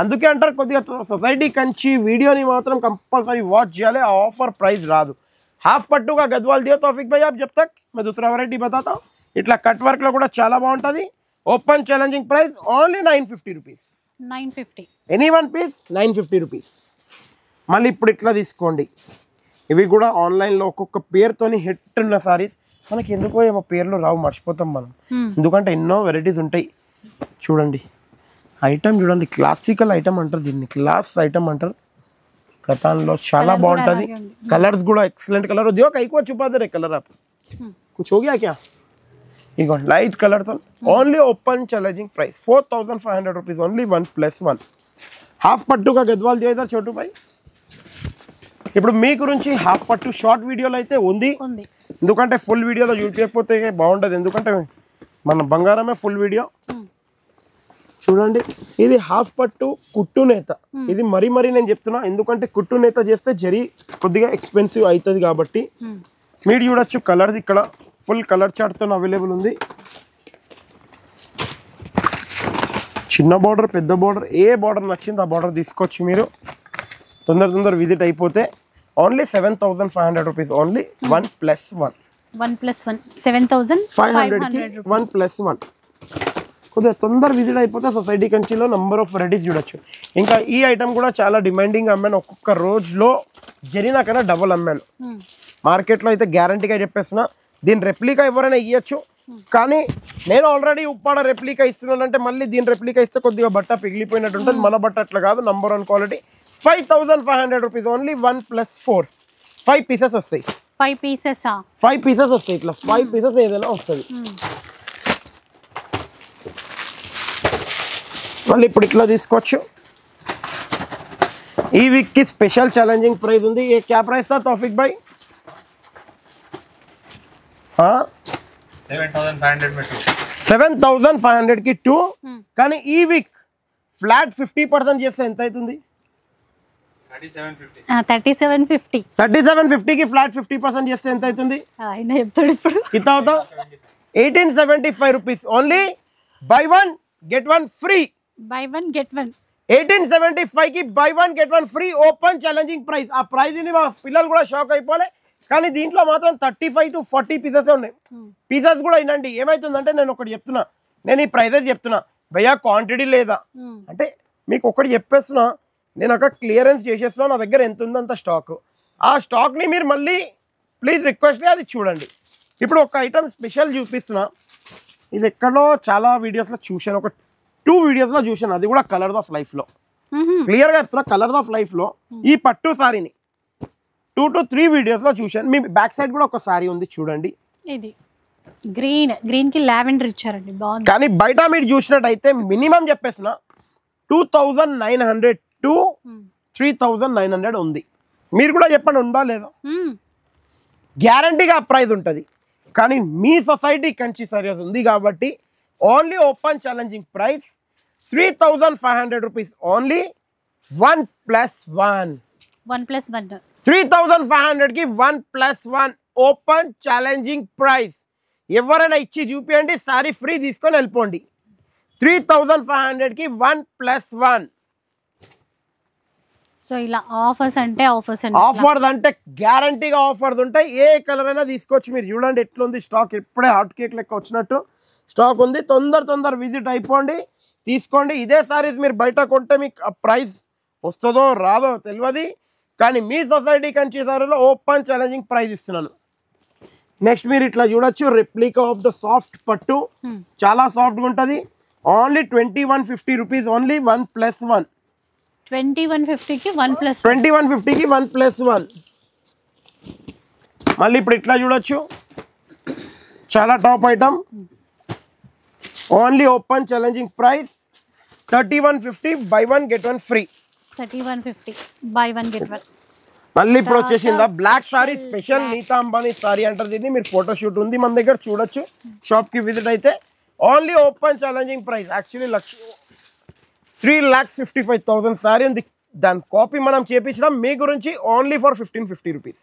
అందుకే అంటారు కొద్దిగా సొసైటీ కంచి వీడియోని మాత్రం कंपलसरी वॉच చేయాలి ఆ ఆఫర్ ప్రైస్ రాదు हाफ पट्टू का गद्वाल दियो तौफीक भाई आप जब तक मैं दूसरा वैरायटी बताता हूँ इट्ला कट वर्क లో కూడా చాలా బాగుంటది open challenging price only 950 rupees 950 any one piece 950 rupees మళ్ళీ ఇప్పుడు ఇట్లా తీసుకోండి ఇవి కూడా ఆన్లైన్ లో ఒక్కొక్క పేరుతోని హిట్ ఉన్న సారీస్ మనకి ఎందుకో ఏమో పేర్లు రావు మర్చిపోతాం మనం ఎందుకంటే ఎన్నో వెరైటీస్ ఉంటాయి చూడండి ఐటమ్ చూడండి క్లాసికల్ ఐటమ్ అంటారు దీన్ని క్లాస్ ఐటమ్ అంటారు कतान చాలా బాగుంటది కలర్స్ కూడా ఎక్సలెంట్ కలర్ दियो कई को छुपा दे रे कलर आप कुछ हो गया क्या ये लाइट कलर तो only open challenging price 4500 rupees only 1+1 half पट्टू का गद्वाल दियो इधर छोटू भाई ఇప్పుడు మీ గురించి హాఫ్ పట్టు షార్ట్ వీడియోలో అయితే ఉంది ఎందుకంటే ఫుల్ వీడియోలో చూపించకపోతే బాగుండదు ఎందుకంటే మన బంగారమే ఫుల్ వీడియో చూడండి ఇది హాఫ్ పట్టు కుట్టు నేత ఇది మరి నేను చెప్తున్నా ఎందుకంటే కుట్టు నేత చేస్తే జరీ కొద్దిగా ఎక్స్పెన్సివ్ అవుతుంది కాబట్టి మీరు చూడొచ్చు కలర్స్ ఇక్కడ ఫుల్ కలర్ చార్ట్ తో అవైలబుల్ ఉంది చిన్న బోర్డర్ పెద్ద బోర్డర్ ఏ బోర్డర్ నచ్చింది ఆ బోర్డర్ తీసుకోవచ్చు మీరు తొందర విజిట్ అయిపోతే ఓన్లీ 7500 రూపీస్ ఓన్లీ 1+1 7500 కి 1+1 కొద్దిగా తొందర విజిట్ అయిపోతే సొసైటీ కంచిలో నంబర్ ఆఫ్ వెరైటీస్ చూడొచ్చు ఇంకా ఈ ఐటమ్ కూడా చాలా డిమాండింగ్ అమ్మాను ఒక్కొక్క రోజులో జరిగినా కన్నా డబుల్ అమ్మాను మార్కెట్లో అయితే గ్యారంటీగా చెప్పేస్తున్నా దీని రెప్లికా ఎవరైనా ఇవ్వచ్చు కానీ నేను ఆల్రెడీ ఉప్పాడ రెప్లికా ఇస్తున్నానంటే మళ్ళీ దీని రెప్లికా ఇస్తే కొద్దిగా బట్ట పిగిలిపోయినట్టు ఉంటుంది మన బట్ట అట్లా కాదు number 1 quality 5500 rupees only 1+4 5 pieces వస్తాయి 5 పీసెస్ 5 పీసెస్ వస్తాయి ఇట్లా 5 పీసెస్ ఏదైనా వస్తుంది మళ్ళీ ఇప్పుడు ఇట్లా తీసుకోవచ్చు ఈ వీక్ की स्पेशल चैलेंजिंग प्राइस ఉంది ये क्या प्राइस था तौफीक भाई हां 7500 में 2 7500 की 2 కానీ ఈ వీక్ ఫ్లాట్ 50% చేస్తే ఎంత అవుతుంది 3750 3750 की फ्लैट 50% చేస్తే ఎంత అవుతుంది ఆయన చెప్తాడు ఇప్పుడు कितना होता 1875 rupees only buy 1 get 1 free buy 1 get 1 1875 की buy 1 get 1 free open challenging price ఆ ప్రైస్ ని మా పిల్లలు కూడా షాక్ అయిపోలే కానీ దీంట్లో మాత్రం 35 to 40 పీసెస్ ఉన్నాయి పీసెస్ కూడా ఇనండి ఏమైతుందంటే నేను ఒకటి చెప్తున్నా నేను ఈ ప్రైసెస్ చెప్తున్నా భయ్యా క్వాంటిటీ లేదా అంటే మీకు ఒకటి చెప్పేస్తున్నా నేను ఒక క్లియరెన్స్ చేసేస్తున్నా నా దగ్గర ఎంత ఉందంత స్టాక్ ఆ స్టాక్ ని మీరు మళ్ళీ ప్లీజ్ రిక్వెస్ట్ గా అది చూడండి ఇప్పుడు ఒక ఐటమ్ స్పెషల్ చూపిస్తున్నా ఇది ఎక్కడో చాలా వీడియోస్ లో చూశాను ఒక 2 వీడియోస్ లో చూశాను అది కూడా కలర్స్ ఆఫ్ లైఫ్ లో క్లియర్ గా చెప్తున్నా కలర్స్ ఆఫ్ లైఫ్ లో ఈ పట్టు సారీని 2 to 3 వీడియోస్ లో చూశాను మీ బ్యాక్ సైడ్ కూడా ఒక సారీ ఉంది చూడండి ఇది గ్రీన్ కి లావెండర్ ఇచ్చారండి బాగుంది కానీ బయట మీరు చూసినట్టయితే మినిమం చెప్పేసిన 2900 to 3900 ఉంది మీరు కూడా చెప్పండి ఉందా లేదా గ్యారంటీగా ప్రైస్ ఉంటుంది కానీ మీ సొసైటీ కంచి సర్వీస్ ఉంది కాబట్టి only open challenging price 3500 rupees only 1+1 3500 కి 1+1 ఓపెన్ ఛాలెంజింగ్ ప్రైస్ ఎవరైనా ఇచ్చి చూపియండి సారీ ఫ్రీ తీసుకొని వెళ్ళిపోండి 3500 కి 1+1 సో ఇలా ఆఫర్స్ అంటే ఆఫర్స్ అంటే గ్యారంటీగా ఆఫర్స్ ఉంటాయి ఏ కలర్ అయినా తీసుకోవచ్చు మీరు చూడండి ఎట్లుంది స్టాక్ ఇప్పుడే హాట్ కేక్ లెక్క వచ్చినట్టు స్టాక్ ఉంది తొందర విజిట్ అయిపోండి తీసుకోండి ఇదే సారీస్ మీరు బయట కొంటే మీకు ప్రైస్ వస్తుందో రాదో తెలియదు కానీ మీ సొసైటీ కంచి సారీలో ఓపెన్ ఛాలెంజింగ్ ప్రైస్ ఇస్తున్నాను నెక్స్ట్ మీరు ఇట్లా చూడొచ్చు రెప్లికా ఆఫ్ ద సాఫ్ట్ పట్టు చాలా సాఫ్ట్గా ఉంటుంది ఓన్లీ 2150 రూపీస్ ఓన్లీ 1+1 2150 కి 1+1 2150 కి 1+1 మళ్ళీ ఇప్పుడు ఇట్లా చూడొచ్చు చాలా top item only open challenging price 3150 buy 1 get 1 free 3150 buy 1 get 1 మళ్ళీ ఇప్పుడు వచ్చేసిందా బ్లాక్ సారీ స్పెషల్ నీతా అంబానీ సారీ అంటారు దీన్ని మీరు ఫోటోషూట్ ఉంది మన దగ్గర చూడొచ్చు షాప్ కి విజిట్ అయితే only open challenging price actually 3,55,000 sorry ఉంది దాని కాపీ మనం చేపించడం మీ గురించి only for 1550 rupees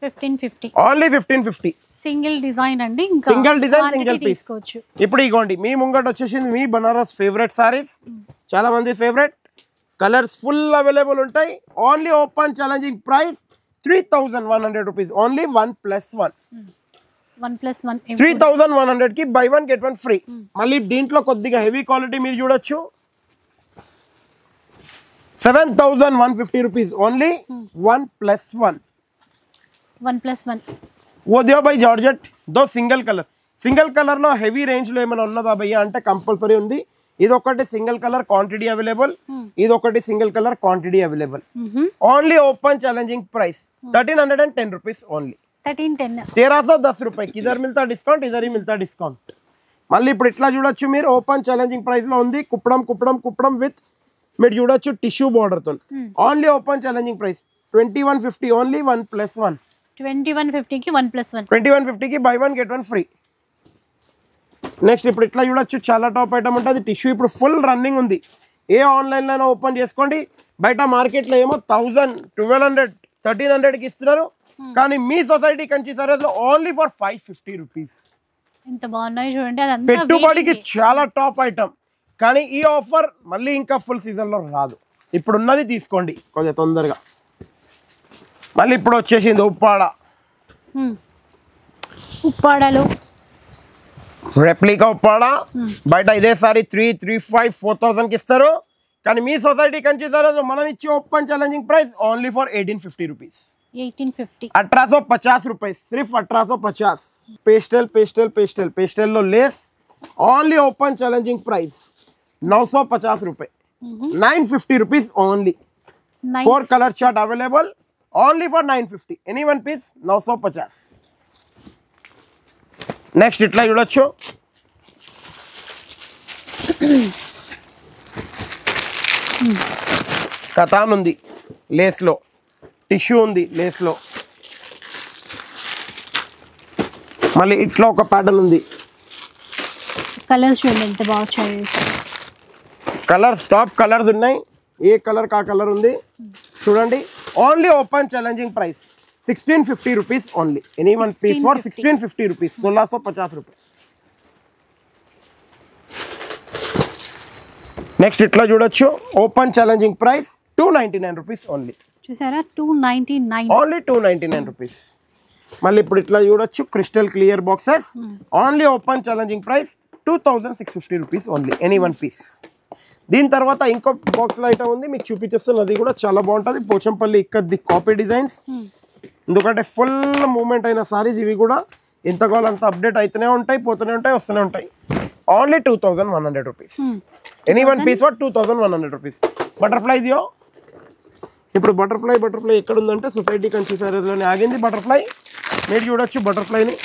1550 only 1550 single design అండి ఇంకా సింగిల్ డిజైన్ సింగిల్ పీస్ తీసుకోవచ్చు ఇప్పుడు ఇగోండి మీ ముంగట వచ్చేసింది మీ బనారస్ ఫేవరెట్ సారీస్ చాలా మంది ఫేవరెట్ కలర్స్ ఫుల్ అవైలబుల్ ఉంటాయి. Only open challenging price 3100 rupees. Only 1+1. 1+1 3100 కి బై 1 గెట్ 1 ఫ్రీ. మళ్ళీ దీంట్లో కొద్దిగా హెవీ క్వాలిటీ మీరు చూడొచ్చు. 7150 రూపీస్. ఓన్లీ 1+1. 1+1 वो दियो भाई जॉर्जेट दो సింగిల్ కలర్ లో హెవీ రేంజ్ లో ఏమైనా ఉన్నదా భయ్యా అంటే కంపల్సరీ ఉంది. ఇది ఒకటి సింగిల్ కలర్ క్వాంటిటీ అవైలబుల్, ఇది ఒకటి single colour quantity available. Only open challenging price 1310 rupees. Only 1310 रुपए. ఇదర్ మిల్తా డిస్కౌంట్, ఇదర్ మిల్తా డిస్కౌంట్. మళ్ళీ ఇప్పుడు ఇట్లా చూడొచ్చు మీరు. ఓపెన్ ఛాలెంజింగ్ ప్రైస్ లో ఉంది. కుప్పడం విత్ మీరు చూడొచ్చు టిష్యూ బోర్డర్ తో. Only open challenging price 2150. Only 1+1. 2150 కి 1+1. 2150 కి బై 1 గెట్ 1 ఫ్రీ. నెక్స్ట్ ఇప్పుడు ఇట్లా చూడొచ్చు. చాలా టాప్ ఐటమ్ ఉంటుంది. టిష్యూ ఇప్పుడు ఫుల్ రన్నింగ్ ఉంది. ఏ ఆన్లైన్ లో ఓపెన్ చేసుకోండి. బయట మార్కెట్ లో ఏమో 1000, 1200, 1300 కి ఇస్తున్నారు. కానీ మీ సొసైటీ కంచి సరేజ్ లో ఓన్లీ ఫర్ 550 రూపీస్. ఎంత బాగున్నాయి చూడండి. అదంతా పెట్టుబడికి చాలా టాప్ ఐటమ్. కానీ ఈ ఆఫర్ మళ్ళీ ఇంకా ఫుల్ సీజన్ లో రాదు. ఇప్పుడు ఉన్నది తీసుకోండి కొద్దిగా తొందరగా. మళ్ళీ ఇప్పుడు వచ్చేసింది ఉప్పాడలు రెప్లికా ఉప్పాడ. బయట ఇదే సారీ 335, 4000 కి ఇస్తారు. కానీ మీ సొసైటీ కంచి మనం ఇచ్చే open challenging price only for 1850 rupees. 1850. 1850 రూపాయస్. సిర్ఫ్ 1850. पेस्टल लो लेस. ओनली ओपन चैलेंजिंग प्राइस 950 रुपए. 950 rupees only. 4 colour chart available only for 950. Any one piece 950. Next इट्ला చూడొచ్చు. కతాన్ ఉంది లేస్ లో, టిష్యూ ఉంది లేస్ లో. మళ్ళీ ఇట్లా ఒక ప్యాటర్న్ ఉంది. కలర్స్ చూడండి ఎంత బాగా వచ్చాయి. కలర్స్ టాప్ కలర్స్ ఉన్నాయి. ఏ కలర్ కా కలర్ ఉంది చూడండి. Only open challenging price 1650 rupees only. Any one piece for 1650 rupees. 1650 रुपए. నెక్స్ట్ ఇట్లా చూడొచ్చు. Open challenging price 299 rupees only. చూసారా 299. Only 299 rupees. మళ్ళీ ఇప్పుడు ఇట్లా చూడొచ్చు. Crystal clear boxes. Only open challenging price 2650 rupees only. Any one piece. దీని తర్వాత ఇంకో బాక్స్ లో ఐటమ్ ఉంది మీకు చూపించేస్తాను. అది కూడా చాలా బాగుంటుంది. పోచంపల్లి ఇక్కడి కాపీ డిజైన్స్. ఎందుకంటే ఫుల్ మూమెంట్ అయిన సారీస్ ఇవి కూడా. ఎంత కావాలో అంత అప్డేట్ అయితేనే ఉంటాయి, పోతూనే ఉంటాయి, వస్తూనే ఉంటాయి. Only 2100 rupees. Any one piece for 2100 rupees. Butterfly దియో. ఇప్పుడు బటర్ఫ్లై ఎక్కడ ఉందంటే సొసైటీ కంచి సారీస్లోనే ఆగింది బటర్ఫ్లై. మీరు చూడొచ్చు బటర్ఫ్లైని.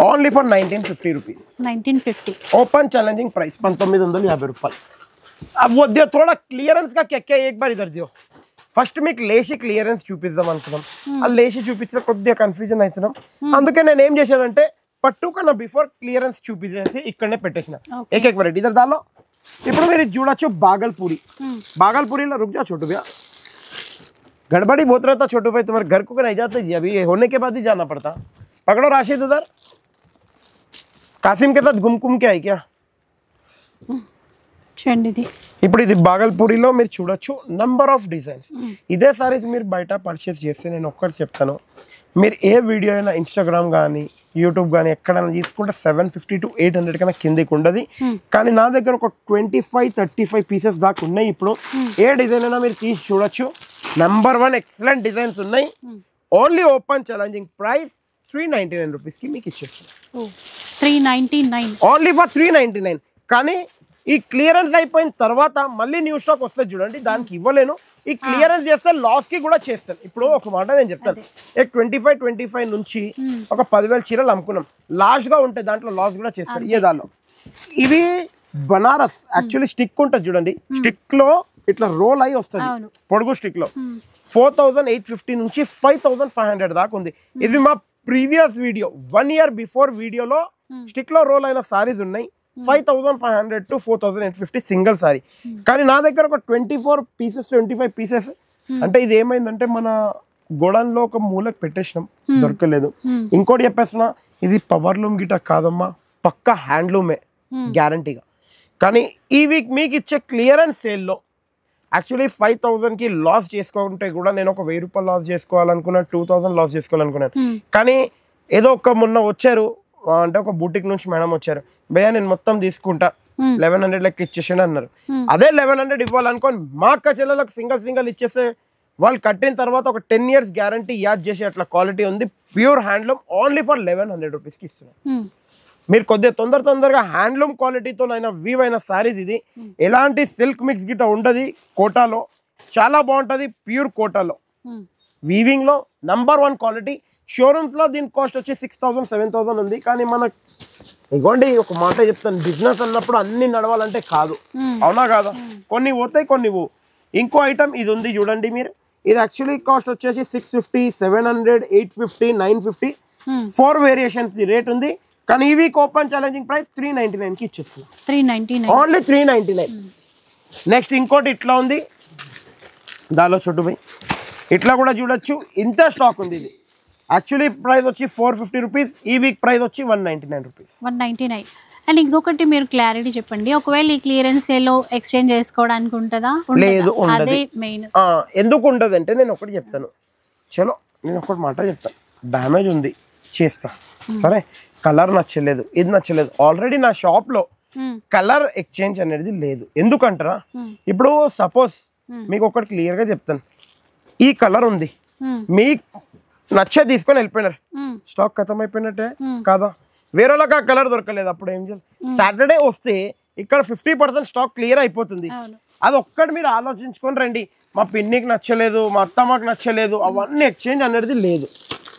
Only for 1950 rupees. 1950. Open challenging price 1950 रुपये. अब वो दियो थोड़ा क्लियरेंस का क्या एक बार इधर दियो. ఫస్ట్ మీకు లేషి క్లియరెన్స్ చూపిద్దాం అనుకున్నాం. ఆ లేషి చూపించిన కొద్దిగా కన్ఫ్యూజన్ అవుతున్నాం. అందుకే నేను ఏం చేశానంటే పట్టు కన్నా బిఫోర్ క్లియరెన్స్ చూపించేసి ఇక్కడనే పెట్టేసిన. एक వెరైటీ ఇద్దరు దానిలో. ఇప్పుడు మీరు చూడొచ్చు बागलपुरी रुक जाओ छोटू भैया. गड़बड़ी बहुत रहता छोटू भाई. तुम्हारे घर को नहीं जाते जी. अभी होने के बाद ही जाना पड़ता. पकड़ो राशिद उधर. कासिम के साथ घूम के आई क्या. చూడండి ఇప్పుడు ఇది బాగల్పూరిలో మీరు చూడొచ్చు. Number of designs. ఇదే సారీస్ మీరు బయట పర్చేస్ చేస్తే నేను ఒక్కటి చెప్తాను. మీరు ఏ వీడియో అయినా ఇన్స్టాగ్రామ్ కానీ యూట్యూబ్ కానీ ఎక్కడైనా తీసుకుంటే 750 to 800 కన్నా కిందకి ఉండదు. కానీ నా దగ్గర ఒక 25-35 పీసెస్ దాకా ఉన్నాయి. ఇప్పుడు ఏ డిజైన్ అయినా మీరు తీసి చూడొచ్చు. నంబర్ 1 ఎక్సలెంట్ డిజైన్స్ ఉన్నాయి. ఓన్లీ ఓపెన్ ఛాలెంజింగ్ ప్రైస్ 399 రూపీస్కి మీకు ఇచ్చేస్తాను. 399. Only for 399. కానీ ఈ క్లియరెన్స్ అయిపోయిన తర్వాత మళ్ళీ న్యూ స్టాక్ వస్తుంది చూడండి. దానికి ఇవ్వలేను. ఈ క్లియరెన్స్ చేస్తే లాస్ కి కూడా చేస్తాను. ఇప్పుడు ఒక మాట నేను చెప్తాను. 25 నుంచి ఒక 10,000 చీరలు అమ్ముకున్నాం. లాస్ట్ గా ఉంటే దాంట్లో లాస్ కూడా చేస్తారు. ఏ దానిలో ఇవి బనారస్ యాక్చువల్లీ స్టిక్ ఉంటుంది చూడండి. స్టిక్ లో ఇట్లా రోల్ అయి వస్తుంది పొడుగు స్టిక్ లో. 4850 నుంచి 5500 దాకా ఉంది. ఇది మా ప్రీవియస్ వీడియో 1 year బిఫోర్ వీడియోలో స్టిక్ లో రోల్ అయిన సారీస్ ఉన్నాయి. 5500 to 4850 సింగిల్ సారీ. కానీ నా దగ్గర ఒక 25 పీసెస్. అంటే ఇది ఏమైందంటే మన గోడన్లో ఒక మూలకు పెట్టేసినాం, దొరకలేదు. ఇంకోటి చెప్పేస్తున్నా, ఇది పవర్లూమ్ గిట కాదమ్మా, పక్కా హ్యాండ్లూమే గ్యారంటీగా. కానీ ఈ వీక్ మీకు ఇచ్చే క్లియరెన్స్ సేల్లో యాక్చువల్లీ 5,000కి లాస్ చేసుకుంటే కూడా నేను ఒక 1,000 రూపాయలు లాస్ చేసుకోవాలనుకున్నాను, 2,000 లాస్ చేసుకోవాలనుకున్నాను. కానీ ఏదో ఒక మొన్న వచ్చారు అంటే ఒక బూటిక్ నుంచి మేడం వచ్చారు, భయ్యా నేను మొత్తం తీసుకుంటా 1,100 లెక్క ఇచ్చేసాను అన్నారు. అదే 1,100 ఇవ్వాలనుకోని మా అక్క చెల్లెలకు సింగల్ ఇచ్చేస్తే వాళ్ళు కట్టిన తర్వాత ఒక 10 years గ్యారంటీ యాడ్ చేసే అట్లా క్వాలిటీ ఉంది. ప్యూర్ హ్యాండ్లూమ్ ఓన్లీ ఫర్ 1,100 రూపీస్కి ఇస్తున్నాను. మీరు కొద్దిగా తొందరగా హ్యాండ్లూమ్ క్వాలిటీతో అయినా వీవ్ అయిన సారీస్ ఇది. ఎలాంటి సిల్క్ మిక్స్ గిట్ట ఉండదు, కోటాలో చాలా బాగుంటుంది. ప్యూర్ కోటాలో వీవింగ్లో నంబర్ 1 క్వాలిటీ. షోరూమ్స్లో దీని కాస్ట్ వచ్చి 6,000 7,000 ఉంది. కానీ మనకు ఇగోండి ఒక మాట చెప్తాను, బిజినెస్ అన్నప్పుడు అన్ని నడవాలంటే కాదు, అవునా కాదా? కొన్ని పోతాయి కొన్ని పో. ఇంకో ఐటమ్ ఇది ఉంది చూడండి మీరు, ఇది యాక్చువల్లీ కాస్ట్ వచ్చేసి 650 700 850 950 4 వేరియేషన్స్ రేట్ ఉంది. కానీ ఈ వీక్ ఓపెన్ ఛాలెంజింగ్ ప్రైస్ 399కి ఇచ్చేస్తున్నాం. 399 ఓన్లీ 399. నెక్స్ట్ ఇంకోటి ఇట్లా ఉంది, దానిలో చుట్టూ పోయి ఇట్లా కూడా చూడొచ్చు. ఇంత స్టాక్ ఉంది. ఇది యాక్చువల్లీ ప్రైస్ వచ్చి 450 రూపీస్, ఈ వీక్ ప్రైస్ వచ్చి 199 రూపీస్. 199. అండ్ ఇంకొకటి మీరు క్లారిటీ చెప్పండి, ఒకవేళ ఈ క్లియరెన్స్ సేల్లో ఎక్స్చేంజ్ చేసుకోవడానికి ఉంటుందా? లేదు, అదే మెయిన్. ఎందుకు ఉండదు అంటే నేను ఒకటి చెప్తాను, చలో నేను ఒకటి మాట చెప్తాను. డ్యామేజ్ ఉంది చేస్తా, సరే కలర్ నచ్చలేదు, ఇది నచ్చలేదు. ఆల్రెడీ నా షాప్లో కలర్ ఎక్స్చేంజ్ అనేది లేదు. ఎందుకంటారా, ఇప్పుడు సపోజ్ మీకు ఒకటి క్లియర్గా చెప్తాను, ఈ కలర్ ఉంది, మీకు నచ్చే తీసుకొని వెళ్ళిపోయినారు, స్టాక్ ఖతం అయిపోయినట్టే కాదా? వేరే వాళ్ళకి ఆ కలర్ దొరకలేదు, అప్పుడు ఏం చేయాలి? సాటర్డే వస్తే ఇక్కడ 50% స్టాక్ క్లియర్ అయిపోతుంది. అది ఒక్కటి మీరు ఆలోచించుకొని రండి. మా పిన్నికి నచ్చలేదు, మా అత్తమ్మకి నచ్చలేదు, అవన్నీ ఎక్స్చేంజ్ అనేది లేదు.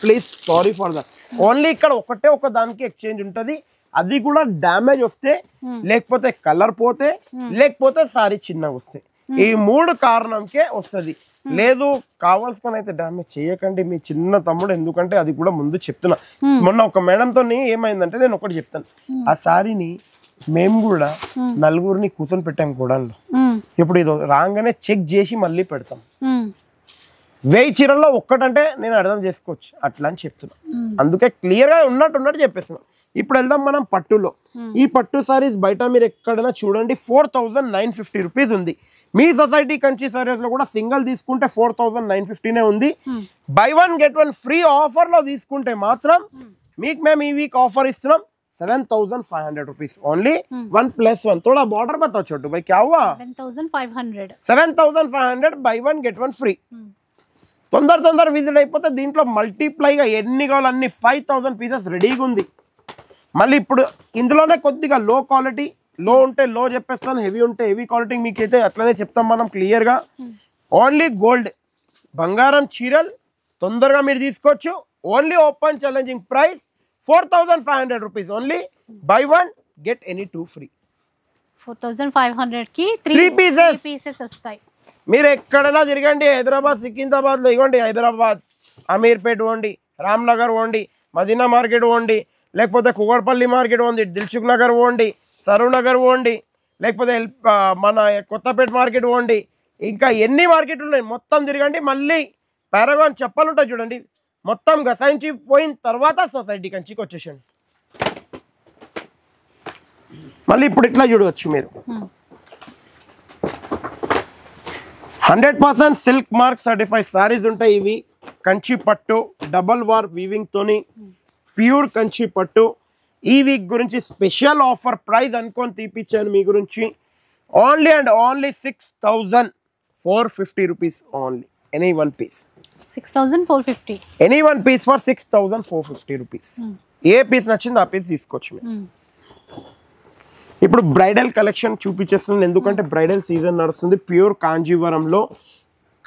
Please sorry for that. Only ఇక్కడ ఒక దానికి ఎక్స్చేంజ్ ఉంటుంది, అది కూడా డ్యామేజ్ వస్తే, లేకపోతే కలర్ పోతే, లేకపోతే సారీ చిన్నగా వస్తే, ఈ 3 కారణంకే వస్తుంది. లేదు కావాల్సుకొని అయితే డ్యామేజ్ చేయకండి మీ చిన్న తమ్ముడు, ఎందుకంటే అది కూడా ముందు చెప్తున్నా. మొన్న ఒక మేడంతో ఏమైందంటే నేను ఒకటి చెప్తాను, ఆ సారీని మేము కూడా 4 కూర్చొని పెట్టాం గోడౌన్లో. ఇప్పుడు ఇది రాగానే చెక్ చేసి మళ్ళీ పెడతాం. 1000 చీరల్లో ఒక్కటంటే నేను అర్థం చేసుకోవచ్చు అట్లా అని చెప్తున్నా. అందుకే క్లియర్గా ఉన్నట్టు చెప్పేస్తున్నాం. ఇప్పుడు వెళ్దాం మనం పట్టులో. ఈ పట్టు సారీస్ బయట మీరు ఎక్కడైనా చూడండి 4,950 రూపీస్ ఉంది. మీ సొసైటీ కంచి సారీస్ లో కూడా సింగిల్ తీసుకుంటే 4,950 ఉంది. బై 1 get 1 ఫ్రీ ఆఫర్ లో తీసుకుంటే మాత్రం మీకు మేము ఈ వీక్ ఆఫర్ ఇస్తున్నాం 7,500 रुपीज ओनली 1+1. थोड़ा बॉर्डर बताओ छोटू भाई क्या हुआ? 7,500 बाय 1 गेट 1 फ्री. తొందర విజిట్ అయిపోతే దీంట్లో మల్టిప్లైగా ఎన్ని కావాలి అన్ని 5,000 పీసెస్ రెడీగా ఉంది. మళ్ళీ ఇప్పుడు ఇందులోనే కొద్దిగా లో క్వాలిటీ, లో ఉంటే లో చెప్పేస్తాను, హెవీ ఉంటే హెవీ క్వాలిటీ మీకైతే అట్లనే చెప్తాం మనం క్లియర్గా. ఓన్లీ గోల్డ్ బంగారం చీరలు తొందరగా మీరు తీసుకోవచ్చు. Only open challenging price 4,500 rupees only. Buy 1 get any 2 free. 4,500 కి 3 పీసెస్ వస్తాయి. మీరు ఎక్కడైనా తిరగండి, హైదరాబాద్ సికింద్రాబాద్లో ఇవ్వండి, హైదరాబాద్ అమీర్పేట పోండి, రామ్నగర్ పోండి, మదీనా మార్కెట్ పోండి, లేకపోతే కుగడ్పల్లి మార్కెట్ పోండి, దిల్సుఖ్ నగర్ పోండి, సరూర్ నగర్ పోండి, లేకపోతే మన కొత్తపేట మార్కెట్ పోండి, ఇంకా ఎన్ని మార్కెట్లు ఉన్నాయి మొత్తం తిరగండి. మళ్ళీ పారాగాన్ చెప్పలు ఉంటాయి చూడండి, మొత్తం గసాయించి పోయిన తర్వాత సొసైటీ కంచికి వచ్చేసండి. మళ్ళీ ఇప్పుడు ఇట్లా చూడవచ్చు మీరు 100% సిల్క్ మార్క్ సర్టిఫైడ్ సారీస్ ఉంటాయి. ఇవి కంచి పట్టు డబల్ వార్ వీవింగ్ తోని ప్యూర్ కంచి పట్టు. ఈ వీక్ గురించి స్పెషల్ ఆఫర్ ప్రైస్ అనుకొని తీపిచ్చాను మీ గురించి. Only and only 6,450 rupees only. Any one piece 6,450. Any one piece for 6,450 rupees. ఏ పీస్ నచ్చిందో ఆ పీస్ తీసుకోవచ్చు మీరు. ఇప్పుడు బ్రైడల్ కలెక్షన్ చూపించేస్తున్నాను, ఎందుకంటే బ్రైడల్ సీజన్ నడుస్తుంది. ప్యూర్ కాంజీవరంలో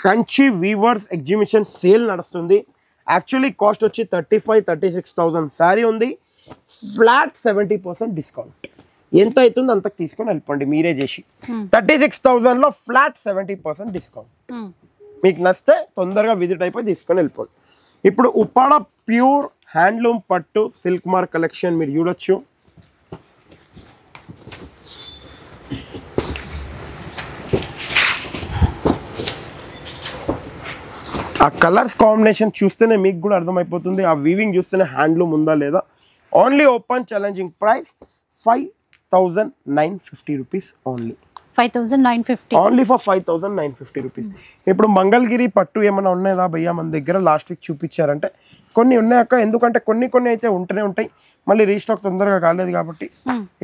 కంచి వీవర్స్ ఎగ్జిబిషన్ సేల్ నడుస్తుంది. యాక్చువల్లీ కాస్ట్ వచ్చి 35,000-36,000 శారీ ఉంది. Flat 70% discount. ఎంత అవుతుంది అంతకు తీసుకొని వెళ్ళిపోండి మీరే చేసి. 36,000లో ఫ్లాట్ 70% డిస్కౌంట్. మీకు నచ్చితే తొందరగా విజిట్ అయిపోయి తీసుకొని వెళ్ళిపోండి. ఇప్పుడు Uppada pure handloom pattu silk mark collection మీరు చూడొచ్చు. ఆ కలర్స్ కాంబినేషన్ చూస్తేనే మీకు కూడా అర్థమైపోతుంది, ఆ వీవింగ్ చూస్తేనే హ్యాండ్లూమ్ ఉందా లేదా. Only open challenging price 5,950 rupees only. 5,950 only for 5,950 rupees. ఇప్పుడు మంగళగిరి పట్టు ఏమైనా ఉన్నాయా భయ్యా మన దగ్గర? లాస్ట్ వీక్ చూపించారంటే కొన్ని ఉన్నాయక్క, ఎందుకంటే కొన్ని అయితే ఉంటూనే ఉంటాయి, మళ్ళీ రీస్టాక్ తొందరగా కాలేదు కాబట్టి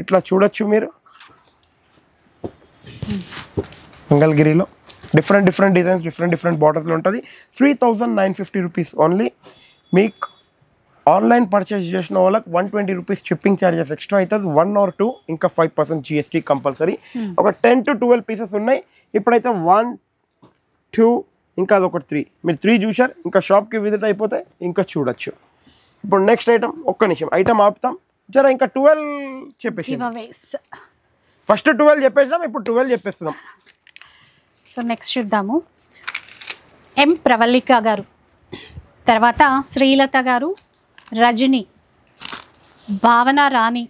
ఇట్లా చూడొచ్చు మీరు. మంగళగిరిలో డిఫరెంట్ డిజైన్స్ డిఫరెంట్ బార్డర్స్లో ఉంటుంది. 3,950 రూపీస్ ఓన్లీ. మీకు ఆన్లైన్ పర్చేస్ చేసిన వాళ్ళకి 120 రూపీస్ షిప్పింగ్ ఛార్జెస్ ఎక్స్ట్రా అవుతుంది. 1 or 2 ఇంకా 5% GST కంపల్సరీ. ఒక 10 to 12 పీసెస్ ఉన్నాయి. ఇప్పుడైతే 1, 2 ఇంకా అదొకటి 3. మీరు 3 చూశారు, ఇంకా షాప్కి విజిట్ అయిపోతే ఇంకా చూడొచ్చు. ఇప్పుడు నెక్స్ట్ ఐటమ్, ఒక్క నిమిషం ఐటమ్ ఆపుతాం జర, ఇంకా 12 చెప్పేసి. ఫస్ట్ 12 చెప్పేసినాం, ఇప్పుడు 12 చెప్పేస్తున్నాం. సో నెక్స్ట్ చూద్దాము. ఎం ప్రవళిక గారు, తర్వాత శ్రీలత గారు, రజని, భావన రాణి,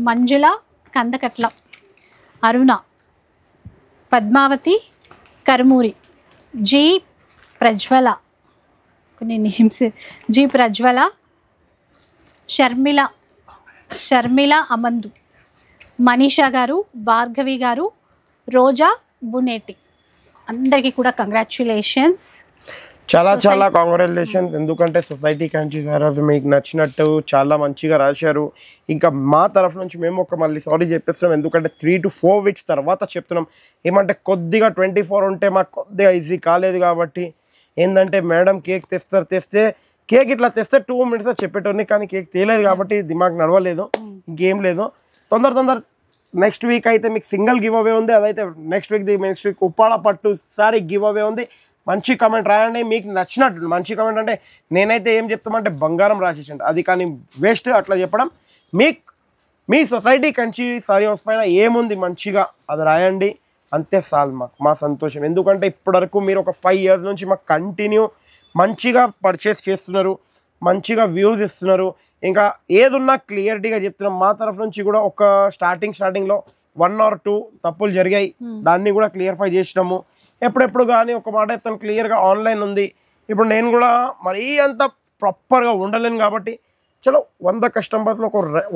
మంజుల కందకట్ల, అరుణ, పద్మావతి కరుమూరి, జీ ప్రజ్వల, కొన్ని నేమ్స్, జీ ప్రజ్వల, షర్మిల అమందు, మనీషా గారు, భార్గవి గారు, రోజా బునేటి, అందరికీ కూడా కంగ్రాచ్యులేషన్స్. చాలా కాంగ్రాచులేషన్స్. ఎందుకంటే సొసైటీ కంచి సార్ మీకు నచ్చినట్టు చాలా మంచిగా రాశారు. ఇంకా మా తరఫు నుంచి మేము ఒక మళ్ళీ సారీ చెప్పేస్తున్నాం, ఎందుకంటే 3 to 4 వీక్స్ తర్వాత చెప్తున్నాం. ఏమంటే కొద్దిగా 24 ఉంటే మాకు కొద్దిగా ఈజీ కాలేదు కాబట్టి ఏంటంటే మేడం కేక్ తెస్తే కేక్ ఇట్లా తెస్తే 2 minutes చెప్పేటోని, కానీ కేక్ తేలేదు కాబట్టి దిమాగ్ నడవలేదు, ఇంకేం లేదు. తొందర నెక్స్ట్ వీక్ అయితే మీకు సింగిల్ గివ్ అవే ఉంది. అదైతే నెక్స్ట్ వీక్ ఉప్పాడ పట్టు సారీ గివ్ అవే ఉంది. మంచి కామెంట్ రాయండి మీకు నచ్చినట్టు. మంచి కామెంట్ అంటే నేనైతే ఏం చెప్తామంటే బంగారం రాసేసండి, అది కానీ వేస్ట్ అట్లా చెప్పడం. మీ సొసైటీ కంచి సారీ హౌస్ పైన ఏముంది మంచిగా అది రాయండి, అంతే చాలు మా సంతోషం. ఎందుకంటే ఇప్పటివరకు మీరు ఒక 5 years నుంచి మాకు కంటిన్యూ మంచిగా పర్చేస్ చేస్తున్నారు, మంచిగా వ్యూస్ ఇస్తున్నారు. ఇంకా ఏదున్నా క్లియరిటీగా చెప్తున్నాం. మా తరఫు నుంచి కూడా ఒక స్టార్టింగ్లో 1 or 2 తప్పులు జరిగాయి, దాన్ని కూడా క్లియర్ఫై చేసినాము. ఎప్పుడెప్పుడు కానీ ఒక మాట చెప్తాను, క్లియర్గా ఆన్లైన్ ఉంది. ఇప్పుడు నేను కూడా మరీ అంత ప్రాపర్గా ఉండలేను కాబట్టి చలో 100 కస్టమర్స్లో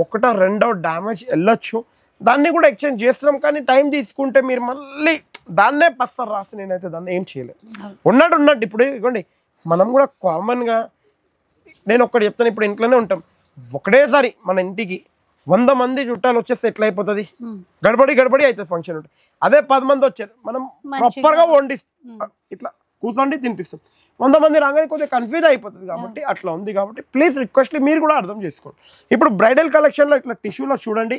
ఒకటో రెండో డ్యామేజ్ వెళ్ళొచ్చు, దాన్ని కూడా ఎక్స్చేంజ్ చేస్తున్నాం. కానీ టైం తీసుకుంటే మీరు మళ్ళీ దాన్నే పస్తారు రాసి, నేనైతే దాన్ని ఏం చేయలేదు. ఉన్నట్టు ఇప్పుడు ఇవ్వండి, మనం కూడా కామన్గా నేను ఒక్కటి చెప్తాను, ఇప్పుడు ఇంట్లోనే ఉంటాం, ఒకటేసారి మన ఇంటికి 100 మంది చుట్టాలు వచ్చేస్తే ఎట్లా అయిపోతుంది, గడబడి అవుతుంది ఫంక్షన్ ఉంటుంది. అదే 10 మంది వచ్చారు, మనం ప్రాపర్గా వండిస్తాం, ఇట్లా కూర్చోండి తినిపిస్తాం. 100 మంది రాగానే కొద్దిగా కన్ఫ్యూజ్ అయిపోతుంది కాబట్టి అట్లా ఉంది. కాబట్టి ప్లీజ్ రిక్వెస్ట్లీ మీరు కూడా అర్థం చేసుకోండి. ఇప్పుడు బ్రైడల్ కలెక్షన్లో ఇట్లా టిష్యూలో చూడండి,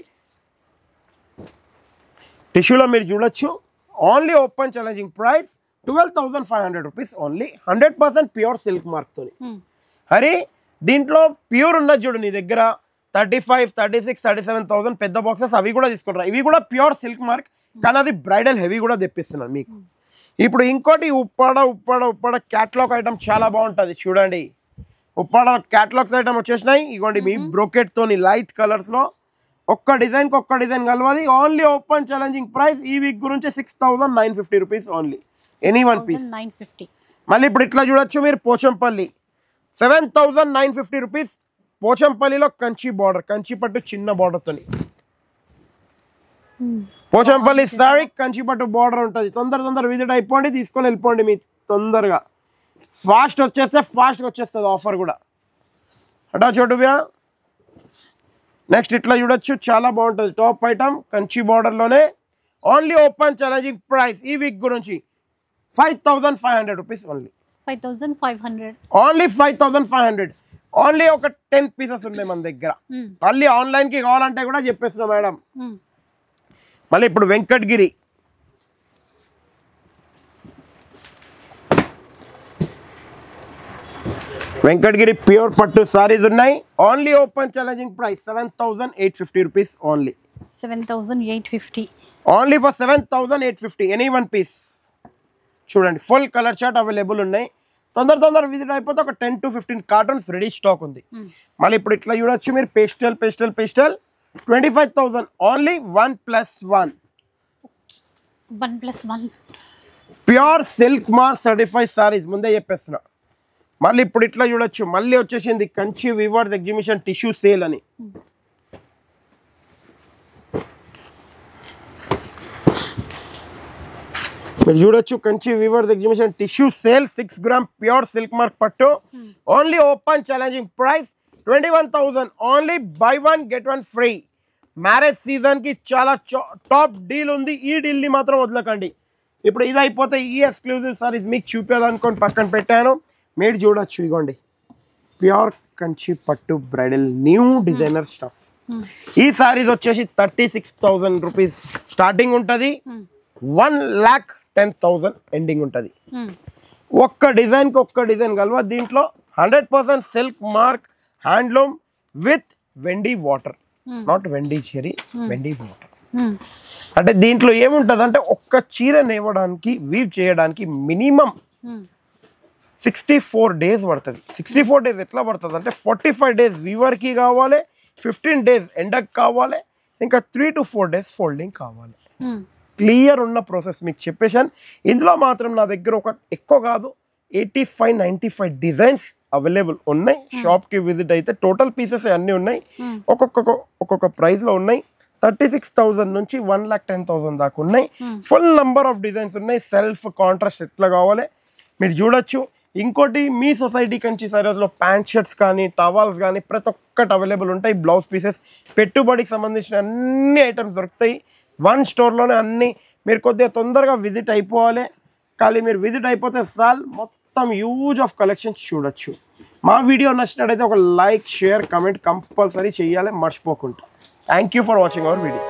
టిష్యూలో మీరు చూడొచ్చు. Only open challenging price 12,500 rupees only. 100% pure silk మార్క్తో. అరే దీంట్లో ప్యూర్ ఉన్నది చూడు, నీ దగ్గర 35, 36, 37,000 పెద్ద బాక్సెస్ అవి కూడా తీసుకుంటారు. ఇవి కూడా ప్యూర్ సిల్క్ మార్క్, కానీ అది బ్రైడల్ హెవీ కూడా తెప్పిస్తున్నాను మీకు. ఇప్పుడు ఇంకోటి ఉప్పాడ క్యాట్లాగ్ ఐటమ్ చాలా బాగుంటుంది చూడండి. ఉప్పాడ క్యాట్లాగ్స్ ఐటమ్ వచ్చేసినాయి. ఇగోండి మీ బ్రోకెట్తోని లైట్ కలర్స్లో ఒక్క డిజైన్కి ఒక్క డిజైన్ కలవాలి. ఓన్లీ ఓపెన్ ఛాలెంజింగ్ ప్రైస్ ఈ వీక్ గురించి 6,950 రూపీస్ ఓన్లీ, ఎనీ 1 పీస్. మళ్ళీ ఇప్పుడు ఇట్లా చూడొచ్చు మీరు, పోచంపల్లి 7,950 రూపీస్. పోచంపల్లిలో కంచి బార్డర్, కంచి పట్టు చిన్న బార్డర్తో పోచంపల్లి సారీ కంచి పట్టు బార్డర్ ఉంటుంది. తొందర విజిట్ అయిపోండి, తీసుకొని వెళ్ళిపోండి. మీ తొందరగా ఫాస్ట్గా వచ్చేస్తుంది ఆఫర్ కూడా. అటా చోటు బ్యా. నెక్స్ట్ ఇట్లా చూడొచ్చు, చాలా బాగుంటుంది టాప్ ఐటమ్ కంచి బార్డర్లోనే. ఓన్లీ ఓపెన్ ఛాలెంజింగ్ ప్రైస్ ఈ వీక్ గురించి 5,500 రూపీస్ ఓన్లీ. 5,500 ఓన్లీ 5,500. ఓన్లీ ఒక 10 పీసెస్ ఉన్నాయి మన దగ్గర. మళ్ళీ ఆన్లైన్కి కావాలంటే కూడా చెప్పేస్తున్నా మేడం. మళ్ళీ ఇప్పుడు వెంకటగిరి ప్యూర్ పట్టు సారీస్ ఉన్నాయి. Only open challenging price 7,850 rupees only. 7,850 only for 7,850 any 1 piece. చూడండి ఫుల్ కలర్ చార్ట్ అవైలబుల్ ఉన్నాయి. తొందర విజిట్ అయిపోతే ఒక 10 to 15 కార్టన్స్ రెడీ స్టాక్ ఉంది. మళ్ళీ ఇప్పుడు ఇట్లా చూడొచ్చు మీరు, పేస్టల్ 25,000 ఓన్లీ 1+1 ప్యూర్ సిల్క్ మాస్ సర్టిఫైడ్ సారీస్ ముందే చెప్పేస్తున్నా. మళ్ళీ ఇప్పుడు ఇట్లా చూడొచ్చు, మళ్ళీ వచ్చేసింది Kanchi weavers exhibition tissue sale అని. మీరు చూడొచ్చు Kanchi weavers exhibition tissue sale 6 gram pure silk mark pattu only open challenging price 21,000 only buy 1 get 1 free marriage season కి చాలా టాప్ డీల్ ఉంది ఈ డీల్ ని మాత్రం వదలకండి ఇప్పుడు ఇది అయిపోతే ఈ ఎక్స్క్లూజివ్ సారీస్ మీకు చూపించాలనుకొని పక్కన పెట్టాను మీరు చూడొచ్చు ఇగోండి ప్యూర్ కంచి పట్టు బ్రైడల్ న్యూ డిజైనర్ స్టఫ్ ఈ సారీస్ వచ్చేసి 36,000 రూపీస్ స్టార్టింగ్ ఉంటుంది 1,10,000 ఎండింగ్ ఉంటుంది ఒక్క డిజైన్కి ఒక్క డిజైన్ కలవ దీంట్లో 100% silk mark handloom with Wendy water not Wendy cherry Wendy water అంటే దీంట్లో ఏముంటుంది అంటే ఒక్క చీర నేవడానికి వీవ్ చేయడానికి మినిమం 64 డేస్ పడుతుంది 64 డేస్ ఎట్లా పడుతుంది అంటే 45 డేస్ వీవర్కి కావాలి 15 డేస్ ఎండకి కావాలి ఇంకా 3 to 4 డేస్ ఫోల్డింగ్ కావాలి క్లియర్ ఉన్న ప్రాసెస్ మీకు చెప్పేశాను ఇందులో మాత్రం నా దగ్గర ఒక ఎక్కువ కాదు 85-95 డిజైన్స్ అవైలబుల్ ఉన్నాయి షాప్కి విజిట్ అయితే టోటల్ పీసెస్ అన్నీ ఉన్నాయి ఒక్కొక్క ప్రైస్లో ఉన్నాయి 36,000 నుంచి 1,10,000 దాకా ఉన్నాయి ఫుల్ నంబర్ ఆఫ్ డిజైన్స్ ఉన్నాయి సెల్ఫ్ కాంట్రాస్ట్ ఎట్లా కావాలి మీరు చూడొచ్చు ఇంకోటి మీ సొసైటీ కంచి సారీస్లో ప్యాంట్ షర్ట్స్ కానీ టవాల్స్ కానీ ప్రతి ఒక్కటి అవైలబుల్ ఉంటాయి బ్లౌజ్ పీసెస్ పెట్టుబడికి సంబంధించిన అన్ని ఐటమ్స్ దొరుకుతాయి వన్ స్టోర్లోనే అన్ని మీరు కొద్దిగా తొందరగా విజిట్ అయిపోవాలి కానీ మీరు విజిట్ అయిపోతే సాల్ మొత్తం యూజ్ ఆఫ్ కలెక్షన్స్ చూడొచ్చు మా వీడియో నచ్చినట్టయితే ఒక లైక్ షేర్ కమెంట్ కంపల్సరీ చేయాలి మర్చిపోకుండా thank you for watching our video